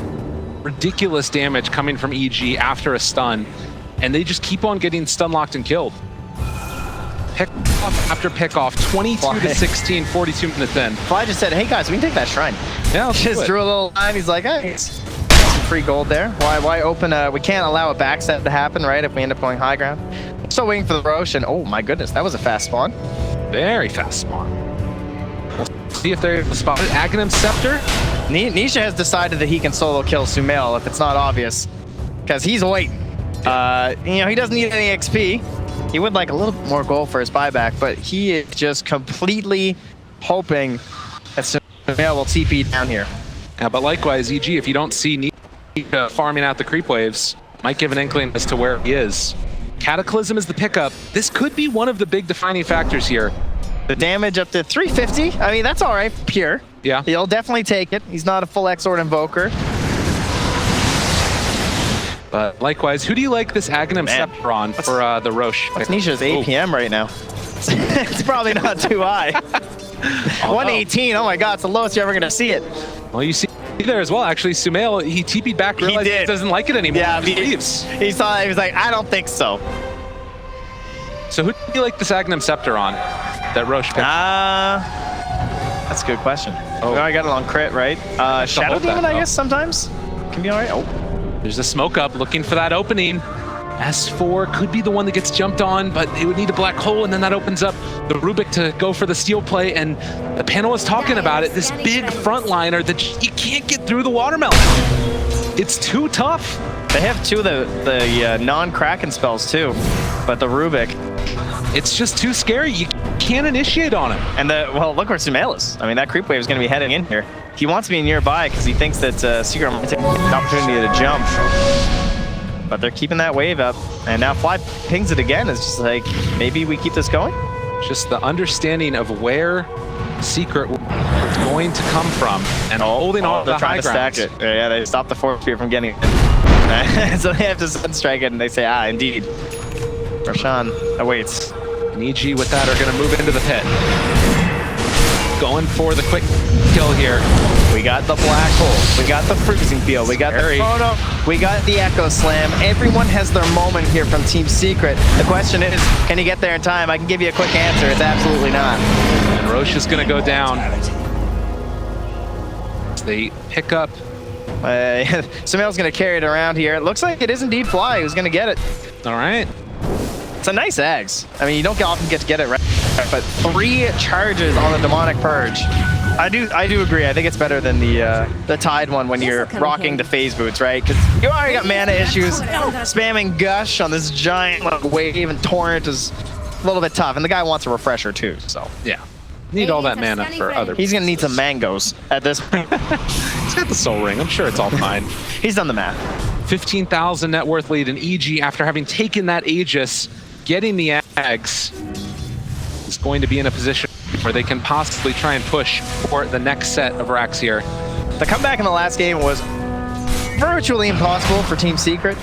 ridiculous damage coming from EG after a stun, and they just keep on getting stun locked and killed. Pick off after pick off, 22 to 16, 42 minutes in. Fly just said, hey guys, we can take that shrine. Yeah, let's do Just it. drew a little line. He's like, hey, it's some free gold there. Why open we can't allow a backstep to happen, right, if we end up going high ground. Still waiting for the Roche, and oh my goodness, that was a fast spawn. Very fast spawn. We'll see if they're spotted. Aghanim Scepter. Nisha has decided that he can solo kill Sumail if it's not obvious, because he's waiting. You know, he doesn't need any XP. He would like a little bit more gold for his buyback, but he is just completely hoping that Sumail will TP down here. Yeah, but likewise, EG, if you don't see Nisha farming out the creep waves, might give an inkling as to where he is. Cataclysm is the pickup. This could be one of the big defining factors here. The damage up to 350. I mean, that's all right, pure. Yeah. He'll definitely take it. He's not a full Exort Invoker. But likewise, who do you like this Aghanim Man. Scepter on for the Roche? What's Nisha's APM right now? It's probably not too high. 118. Oh my God, it's the lowest you're ever gonna see it. Well, you see there as well. Actually, Sumail, he TP'd back, realized he did. doesn't like it anymore. Yeah, He leaves. he saw it. He was like, I don't think so. So who do you like this Aghanim Scepter on? That Roche picked. That's a good question. Oh. We already got it on crit, right? Shadow hold that, Demon, I though. guess, sometimes can be all right. Oh, There's a smoke up looking for that opening. S4 could be the one that gets jumped on, but it would need a black hole, and then that opens up the Rubik to go for the steal play, and the panel is talking about it. This big frontliner that you can't get through the watermelon. It's too tough. they have 2 of the non-Kraken spells too, but the Rubik It's just too scary. You can't initiate on him. and well, look where Sumail is. I mean, that creep wave is going to be heading in here. He wants to be nearby because he thinks that Secret might take an opportunity to jump. But they're keeping that wave up, and now Fly pings it again. It's just like, maybe we keep this going? Just the understanding of where Secret was going to come from and holding all they're the trying high to stack grounds. it. Yeah, they stopped the force spear from getting it. So they have to sunstrike it, and they say, indeed. Roshan awaits. And EG with that are going to move into the pit. Going for the quick kill here. We got the black hole. We got the freezing field. We got Scary. the chrono. We got the echo slam. Everyone has their moment here from Team Secret. The question is, can you get there in time? I can give you a quick answer. It's absolutely not. And Roche is going to go down. They pick up. Sumail's going to carry it around here. It looks like it is indeed Fly who's going to get it. All right. It's a nice Ags. I mean, you don't often get to get it right, but 3 charges on the Demonic Purge. I do agree. I think it's better than the Tide one when you're rocking the phase boots, right? Because you already got mana issues. Spamming Gush on this giant wave and torrent is a little bit tough, and the guy wants a refresher too. So Yeah. Need all that mana for other. He's gonna need some mangoes at this point. He's got the soul ring. I'm sure it's all fine. He's done the math. 15,000 net worth lead in EG after having taken that Aegis, getting the eggs, is going to be in a position where they can possibly try and push for the next set of racks here. The comeback in the last game was virtually impossible for Team Secret.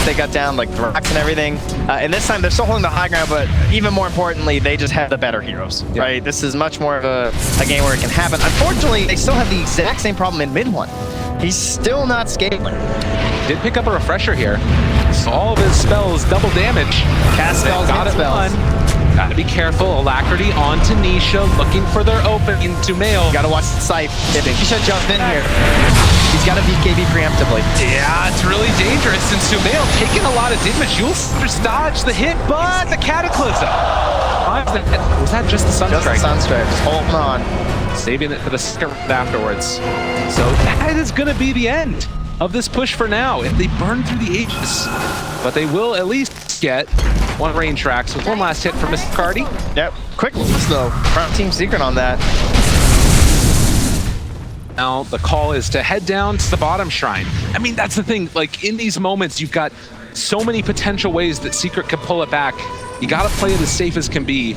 They got down like the racks and everything. And this time they're still holding the high ground, but even more importantly, they just have the better heroes, right? This is much more of a game where it can happen. Unfortunately, they still have the exact same problem in mid one. He's still not scaling. Did pick up a refresher here. So all of his spells double damage. Cast spells, got it spells. Gotta be careful. Alacrity onto Nisha, looking for their opening to Mail. Gotta watch the scythe. Nisha jumped in here. He's got a BKB preemptively. Yeah, it's really dangerous. And Sumail taking a lot of damage. You'll just dodge the hit, but the Cataclysm. Was that just the Sunstrike? Just the Sunstrike. Just holding on. Saving it for the second round afterwards. So that is going to be the end of this push for now if they burn through the Aegis. But they will at least get one rain tracks with one last hit from Mr. Cardi. Yep. Quick loss though from Team Secret on that. Now the call is to head down to the bottom shrine. I mean, that's the thing. Like in these moments, you've got so many potential ways that Secret can pull it back. You got to play it as safe as can be.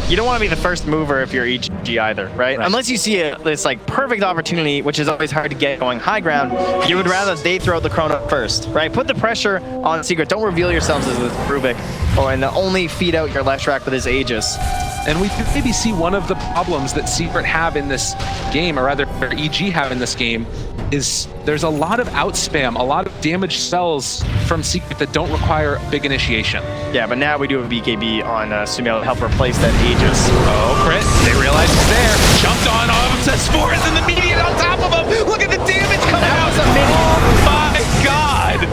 You don't want to be the first mover if you're EG either, right? Unless you see this like perfect opportunity, which is always hard to get going high ground. You would rather they throw the Chrono first, right? Put the pressure on Secret. Don't reveal yourselves as with Rubik, and only feed out your left track with his Aegis. And we could maybe see one of the problems that Secret have in this game, or rather EG have in this game, is there's a lot of outspam, a lot of damage spells from Secret that don't require big initiation. Yeah, but now we do have a BKB on Sumail to help replace that Aegis. Oh, crit. They realize he's there. Jumped on all of them. Says Spores in the median on top of him. Look at the damage coming out. Oh my god.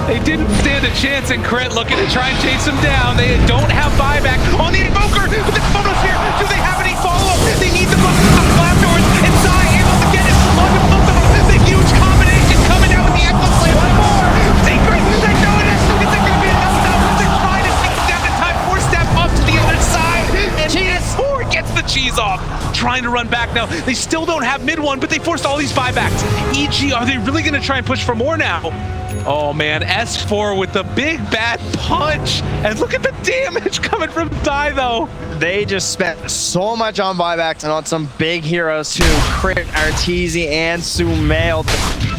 They didn't stand a chance, and Crit looking to try and chase him down. They don't have buyback on the Invoker with the Photosphere. Do they have any follow-up? They need the buff afterwards. And Zai able to get it onto both of them. The huge combination coming out with the Echo Flame. One more. Secret. They know it is. Is it going to be enough now? They're trying to sneak down in time. 4-step up to the other side. And PS4 gets the cheese off. Trying to run back now. They still don't have mid one, but they forced all these buybacks. EG, are they really going to try and push for more now? Oh man, S4 with the big bad punch. And look at the damage coming from Zai though. They just spent so much on buybacks and on some big heroes too. Crit, Arteezy, and Sumail.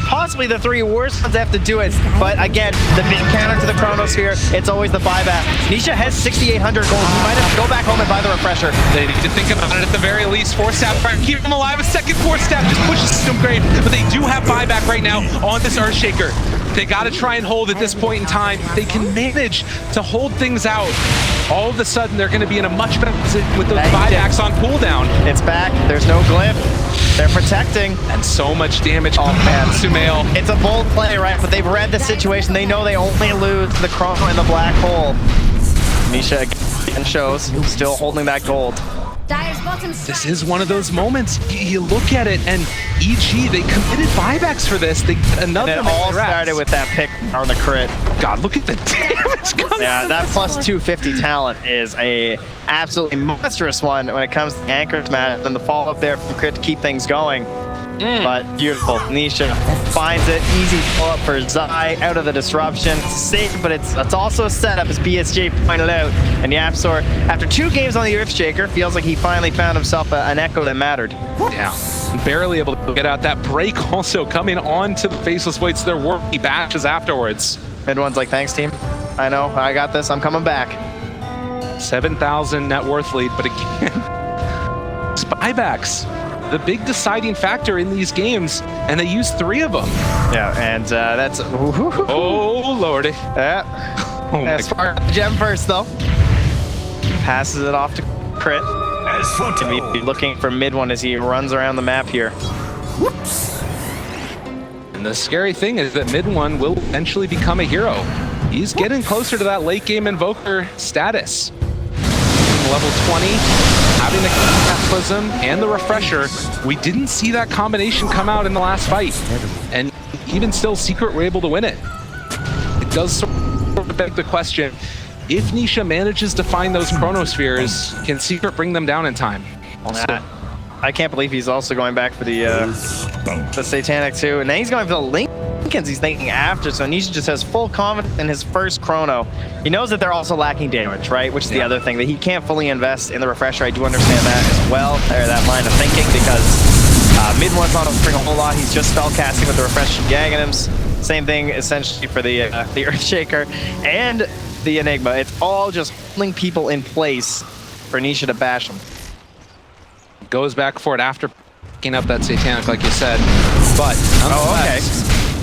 Possibly the three worst ones have to do it. But again, the big counter to the Chronosphere, it's always the buyback. Nisha has 6,800 gold. He might have to go back home and buy the refresher. They need to think about it at the very least. 4-step, keep him alive. A second 4-step just pushes him great. But they do have buyback right now on this Earthshaker. They got to try and hold at this point in time. They can manage to hold things out. All of a sudden, they're going to be in a much better position with those buybacks on cooldown. It's back. There's no glyph. They're protecting. And so much damage. Oh man, Sumail. It's a bold play, right? But they've read the situation. They know they only lose the Chrono in the black hole. Nisha again shows, still holding that gold. This is one of those moments. You look at it, and EG, they committed buybacks for this. They another. And it all started with that pick on the crit. God, look at the damage coming. Yeah, that plus 250 talent is a absolutely monstrous one when it comes to the Anchors match, and the follow-up there from crit to keep things going. But beautiful. Nisha finds it. Easy pull-up for Zai out of the disruption. It's safe, but it's also a setup, as BSJ pointed out. And YapzOr, after 2 games on the Earthshaker, feels like he finally found himself an echo that mattered. Yeah, barely able to get out that break. Also coming on to the Faceless Weights. Their worky bashes afterwards. Mid-one's like, thanks, team. I know, I got this. I'm coming back. 7,000 net worth lead, but again, buybacks. The big deciding factor in these games, and they use 3 of them. Yeah, and that's... Oh, lordy. Yeah. Oh As far as the gem first, though. Passes it off to Crit. And be looking for mid one as he runs around the map here. And the scary thing is that mid one will eventually become a hero. He's getting closer to that late game Invoker status. Level 20, having the Cataclysm and the Refresher. We didn't see that combination come out in the last fight. And even still, Secret were able to win it. It does sort of beg the question, if Nisha manages to find those Chronospheres, can Secret bring them down in time? Also, I can't believe he's also going back for the Satanic too. And then he's going for the Lincolns he's thinking after, so Nisha just has full confidence in his first chrono. He knows that they're also lacking damage, right? Which is the other thing, that he can't fully invest in the refresher. I do understand that as well, or that line of thinking, because mid one's not offering a whole lot. He's just spell casting with the refresher Gagganims. Same thing essentially for the Earthshaker and the Enigma. It's all just holding people in place for Nisha to bash him. goes back for it after picking up that Satanic, like you said. But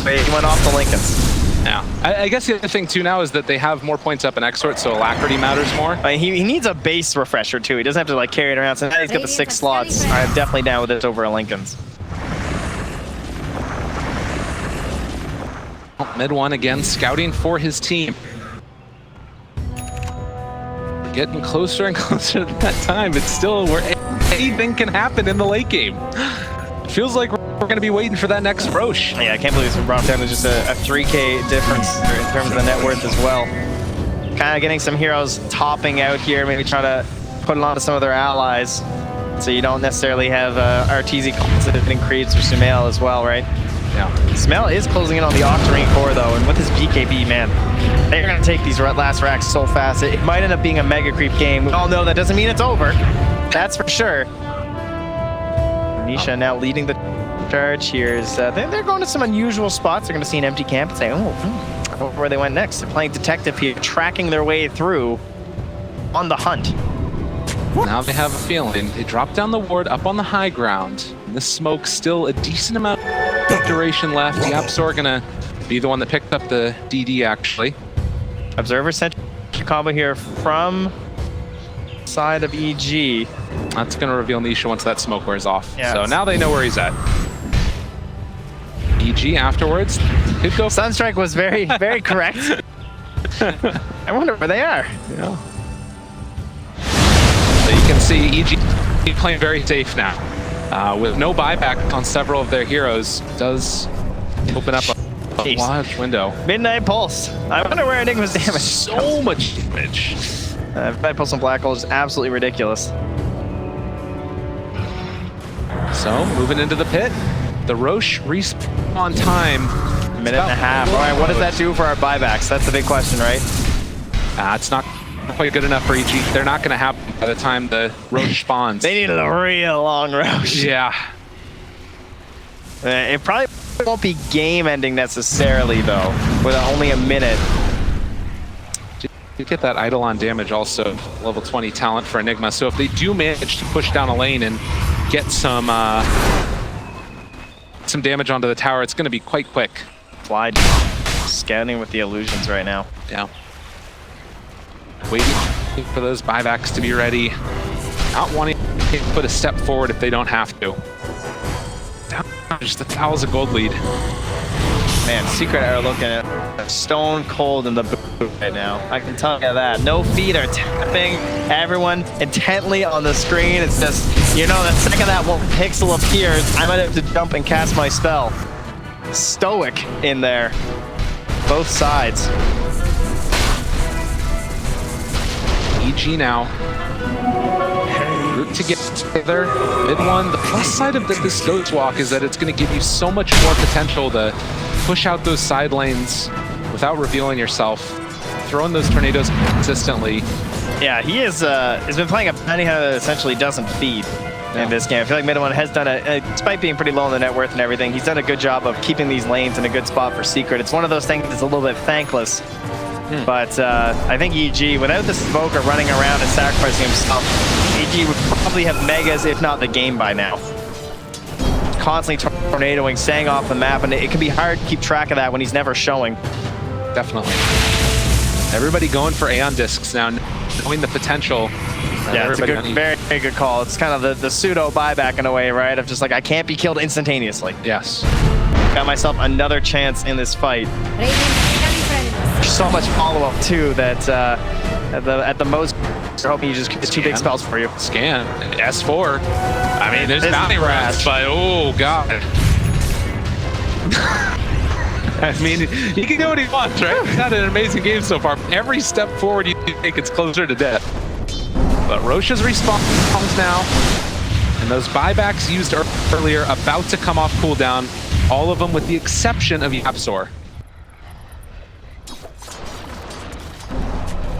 Wait, he went off the Lincolns. yeah, I guess the other thing too now is that they have more points up in Exort, so alacrity matters more. He needs a base refresher too. He doesn't have to like carry it around. So now he's got the 6 slots. I'm definitely down with this over a Lincoln's. Mid one again, scouting for his team. Getting closer and closer to that time. It's still where anything can happen in the late game. Feels like we're going to be waiting for that next Roche. Yeah, I can't believe it's been brought down to just a 3K difference in terms of the net worth as well. Kind of getting some heroes topping out here, maybe trying to put it onto some of their allies. So you don't necessarily have RTZ hitting creeps or Sumail as well, right? Yeah. Sumail is closing in on the Octarine core though, and with his BKB, man, they're going to take these last racks so fast. It might end up being a mega creep game. We all know that doesn't mean it's over. That's for sure. Nisha now leading the charge here. They're going to some unusual spots. They're going to see an empty camp and say, oh, I wonder where they went next. They're playing detective here, tracking their way through on the hunt. Now they have a feeling. They drop down the ward up on the high ground. And the smoke still a decent amount of duration left. The Absol gonna be the one that picked up the DD actually. Observer sent a combo here from side of EG. That's gonna reveal Nisha once that smoke wears off. Yeah. So now they know where he's at. EG afterwards could go. Sunstrike was very, very correct. I wonder where they are. Yeah. So you can see EG playing very safe now. With no buyback on several of their heroes, does open up a large window. Midnight Pulse. I wonder where Enigma's damage. So much damage. Midnight Pulse and Black Hole is absolutely ridiculous. So moving into the pit, the Roche respawn time. Minute and a half. All right, what does that do for our buybacks? That's the big question, right? It's not quite good enough for EG. They're not going to happen by the time the Roche spawns. They needed a real long Roche. Yeah. It probably won't be game ending necessarily though, with only a minute. You get that Eidolon damage also, level 20 talent for Enigma. So if they do manage to push down a lane and get some damage onto the tower, it's going to be quite quick. Slide scanning with the illusions right now. Yeah. Waiting for those buybacks to be ready. Not wanting to put a step forward if they don't have to. Down just 1,000 gold lead. Man, Secret are looking at stone cold in the boot right now. I can tell you that. No feet are tapping. Everyone intently on the screen. It's just, you know, the second that one pixel appears, I might have to jump and cast my spell. Stoic in there. Both sides. EG now. Group together, mid one. The plus side of this Ghost Walk is that it's going to give you so much more potential to push out those side lanes without revealing yourself. Throwing those tornadoes consistently. Yeah, he is. Has been playing a bounty hunter that essentially doesn't feed in this game. I feel like Mid One has done despite being pretty low in the net worth and everything, he's done a good job of keeping these lanes in a good spot for Secret. It's one of those things that's a little bit thankless. But I think EG, without the Smoker running around and sacrificing himself, EG would probably have megas, if not the game by now. Constantly tornadoing, staying off the map, and it can be hard to keep track of that when he's never showing. Definitely. Everybody going for Aeon Discs now, knowing the potential. Yeah, it's a good, very, very good call. It's kind of the pseudo buyback in a way, right? Of just like, I can't be killed instantaneously. Yes. Got myself another chance in this fight. There's so much follow-up too that at the most you're hoping you just get 2 big spells for you. Scan. S4. I mean, there's bounty runs, but oh god. I mean, he can do what he wants, right? He's had an amazing game so far. Every step forward you take, it's closer to death. But Roche's respawns now. And those buybacks used earlier about to come off cooldown, all of them with the exception of Yapsor.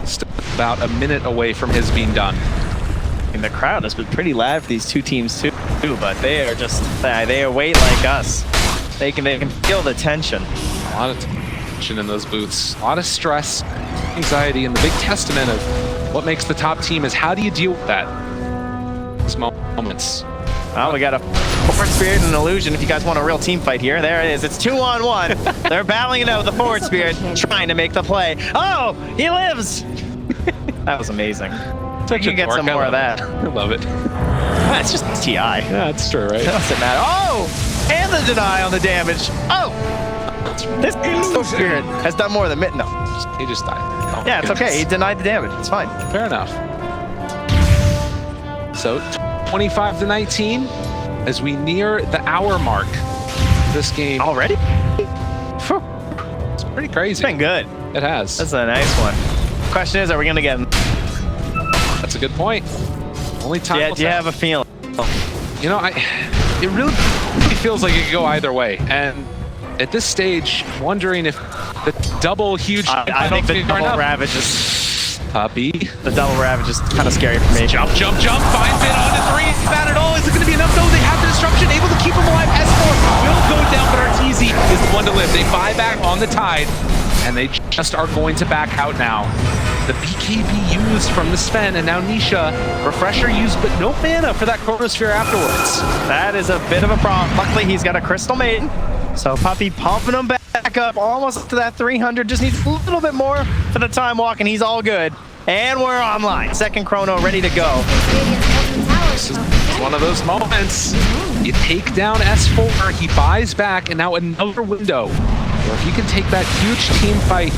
Still about a minute away from his being done. And the crowd has been pretty loud for these two teams too, but they are just, they await like us. They can feel the tension. A lot of tension in those booths, a lot of stress, anxiety, and the big testament of what makes the top team is how do you deal with that? These moments. Well, we got a forward spirit and an illusion if you guys want a real team fight here. There it is. It's 2-on-1. They're battling it out with the forward spirit, trying to make the play. Oh, he lives! That was amazing. You can get some more of that. I love it. It's just TI. Yeah, that's true, right? It doesn't matter. Oh! And the deny on the damage. Oh! This spirit has done more than no. He just died. Oh, Yeah, it's goodness. okay. He denied the damage. It's fine. Fair enough. So 25 to 19 as we near the hour mark. This game Already? Phew. It's pretty crazy. It's been good. It has. That's a nice one. Question is, are we going to get him? That's a good point. Only time. Yeah, will do you tell. have a feeling? You know, it really feels like it could go either way. And at this stage, wondering if the double huge. I think the double ravage is Puppy. the double ravage is kind of scary for me. Jump, jump, jump. Finds it on to three. Bad at all. Is it going to be enough? No, they have the disruption. Able to keep him alive. S4 will go down, but Arteezy is the one to live. They buy back on the tide, and they just are going to back out now. The BKB used from the Sven, and now Nisha. Refresher used, but no mana for that Chronosphere afterwards. That is a bit of a problem. Luckily, he's got a Crystal Maiden. So Puppy pumping him back up, almost up to that 300. Just needs a little bit more for the time walk, and he's all good. And we're online. Second chrono ready to go. This is one of those moments. You take down S4, he buys back, and now another window. Where if you can take that huge team fight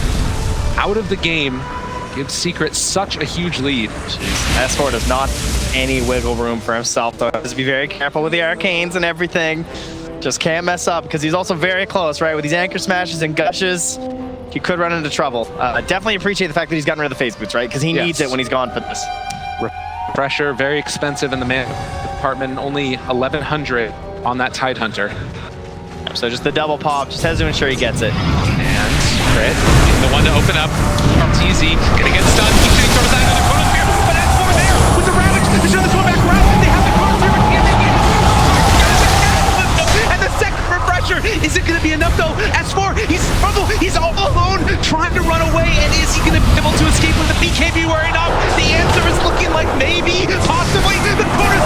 out of the game, gives Secret such a huge lead. S4 does not any wiggle room for himself, though. Just be very careful with the arcanes and everything. Just can't mess up, because he's also very close, right? With these anchor smashes and gushes, he could run into trouble. Definitely appreciate the fact that he's gotten rid of the phase boots, right? Because he needs it when he's gone for this. Refresher, very expensive in the mana department, only 1,100 on that Tidehunter. So just the double pop, just has to ensure he gets it. And Crit, the one to open up. Arteezy gonna get stunned. He's shooting towards that another Chronosphere, but S4 there with the Ravage. They show this one back around. They have the Chronosphere. And the second Refresher. Is it gonna be enough though? S4, he's trouble. He's all alone, trying to run away. And is he gonna be able to escape with the BKB wearing off? The answer is looking like maybe, possibly. The corner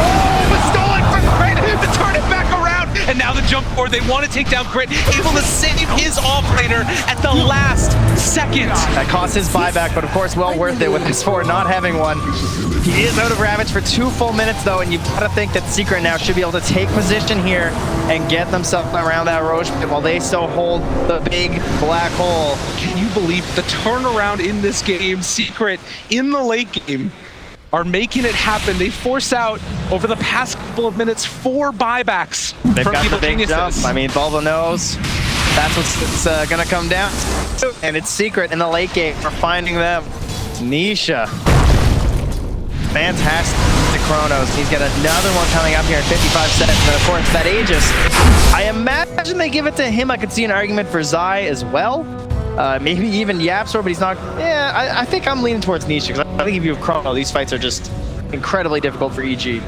was stolen from Crit to turn it back around. And now the jump forward, they want to take down Crit, able to save his offlaner at the last second. That cost his buyback, but of course well worth it with S4 not having one. He is out of Ravage for 2 full minutes though, and you've got to think that Secret now should be able to take position here and get themselves around that Roche pit while they still hold the big black hole. Can you believe the turnaround in this game? Secret in the late game are making it happen. They force out, over the past couple of minutes, 4 buybacks They've from got Evil the big jump. Geniuses. I mean, Volvo knows that's what's it's going to come down to. And it's Secret in the late game. We're finding them. Nisha. Fantastic Chronos. He's got another one coming up here in 55 seconds. And of course, that Aegis. I imagine they give it to him. I could see an argument for Zai as well. Maybe even Yapsor, but he's not. Yeah, I think I'm leaning towards Nisha, because I think if you have Chrono, these fights are just incredibly difficult for EG.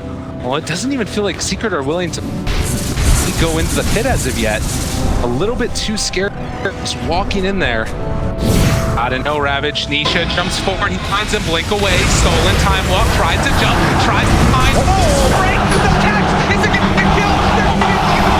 Well, it doesn't even feel like Secret are willing to go into the pit as of yet. A little bit too scared, just walking in there. I don't know, Ravage. Nisha jumps forward. He finds him, blink away. Stolen time walk. Tries to jump. Tries to find. Oh, break the catch. Is it going to kill? They're going to the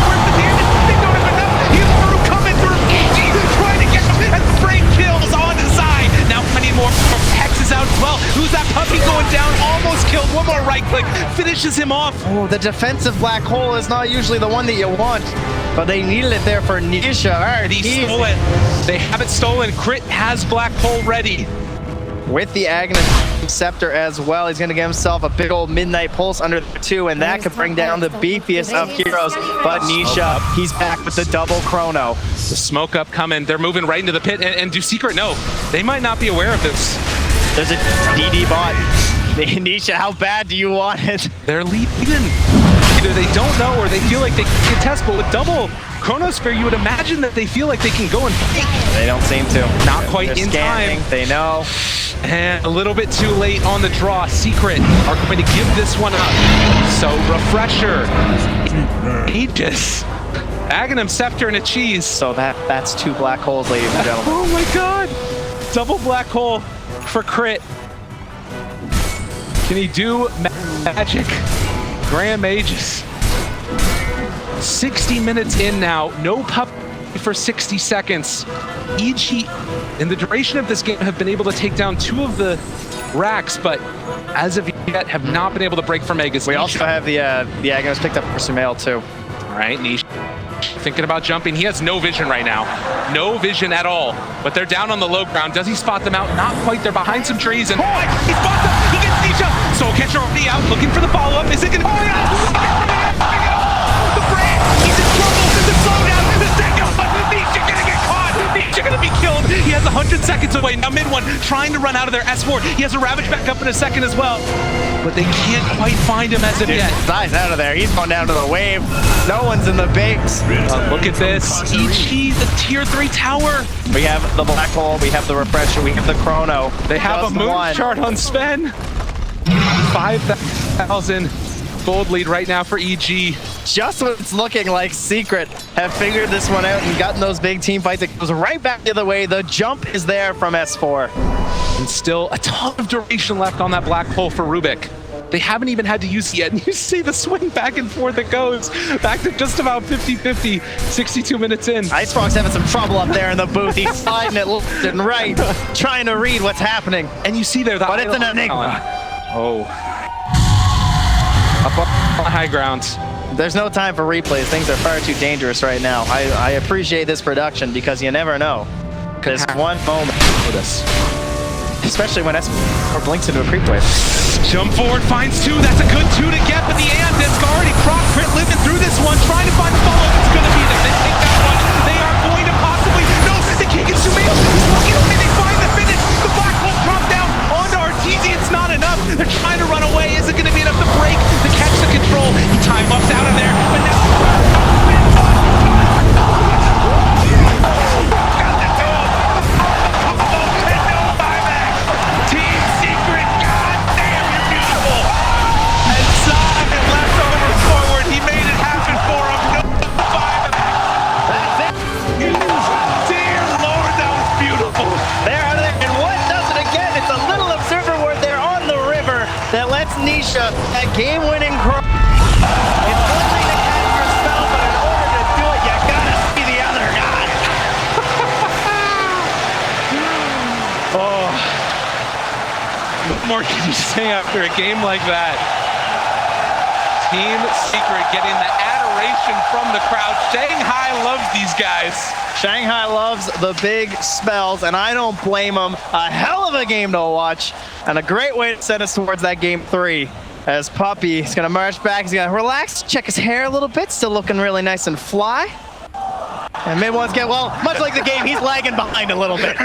where's the damage? They don't have enough. He's through, coming through. EG trying to get him. And the break kills on his side. Now I need more. Hex is out as well. Who's that Puppy going down? Almost killed. One more right click. Finishes him off. Oh, the defensive black hole is not usually the one that you want, but they needed it there for Nisha. All right, He stole it. They have it stolen. Crit has Black Hole ready. with the Aghanim Scepter as well. He's going to get himself a big old Midnight Pulse under the 2, and that could bring down the beefiest of heroes. But Nisha, he's back with the double chrono. The smoke up coming. They're moving right into the pit. And do Secret know? They might not be aware of this. There's a DD bot. Nisha, how bad do you want it? They're leading. Either they don't know or they feel like they can test, but with double Chronosphere, you would imagine that they feel like they can go and fake. They don't seem to. Not quite They're in scanning. time. They know. And a little bit too late on the draw. Secret are going to give this one up. So Refresher, Aegis, Aghanim, Scepter, and a cheese. So that's 2 black holes, ladies and gentlemen. Oh my god! Double black hole for Crit. Can he do magic? Graham Aegis. 60 minutes in now. No pup for 60 seconds. EG, in the duration of this game, have been able to take down 2 of the racks, but as of yet have not been able to break from Aegis. We also have the Aghanis picked up for Sumail too. All right, Niche thinking about jumping. He has no vision right now. No vision at all. But they're down on the low ground. Does he spot them out? Not quite. They're behind some trees. And he spots them. He gets Nisha. Soul Catcher already out, looking for the follow-up. Is it going to... Oh, yeah! The brand! He's in trouble. The slowdown. The second one. Nisha going to get caught. Nisha going to be killed. He has 100 seconds away. Now mid one trying to run out of their S4. He has a Ravage back up in a second as well. But they can't quite find him as of yet. Nice out of there. He's going down to the wave. No one's in the base. Look at this. EG, the tier 3 tower. We have the black hole. We have the refresher. We have the chrono. They have Just a moon one. chart on Sven. 5,000 gold lead right now for EG. Just when it's looking like Secret have figured this one out and gotten those big team fights. It goes right back the other way. The jump is there from S4. And still a ton of duration left on that black hole for Rubik. They haven't even had to use it yet. And you see the swing back and forth it goes. Back to just about 50-50, 62 minutes in. Icebox having some trouble up there in the booth. He's sliding it left and right, trying to read what's happening. And you see there that... But it's an enigma. Oh. Up on the high ground. There's no time for replays. Things are far too dangerous right now. I appreciate this production because you never know. There's one moment. Especially when S4 blinks into a creep wave. Jump forward, finds 2. That's a good 2 to get, but the Disc already Croc Crit living through this one, trying to find the follow-up. It's going to be them. They take that one. They are going to possibly... No, they can't get Sumail. He's lucky only they find the finish. The black hole dropped down onto Arteezy. It's not enough. They're trying to run away. Is it going to be enough to break, to catch the control? He time ups out of there, but now... Nisha, that game-winning crow. It's one thing to catch your spell, but in order to do it, you gotta see the other guy. Oh. What more can you say after a game like that? Team Secret getting the adoration from the crowd. Shanghai loves these guys. Shanghai loves the big spells, and I don't blame them. A hell of a game to watch, and a great way to send us towards that game 3. As Puppy is gonna march back, he's gonna relax, check his hair a little bit, still looking really nice and fly. And mid one's get, well, much like the game, he's lagging behind a little bit.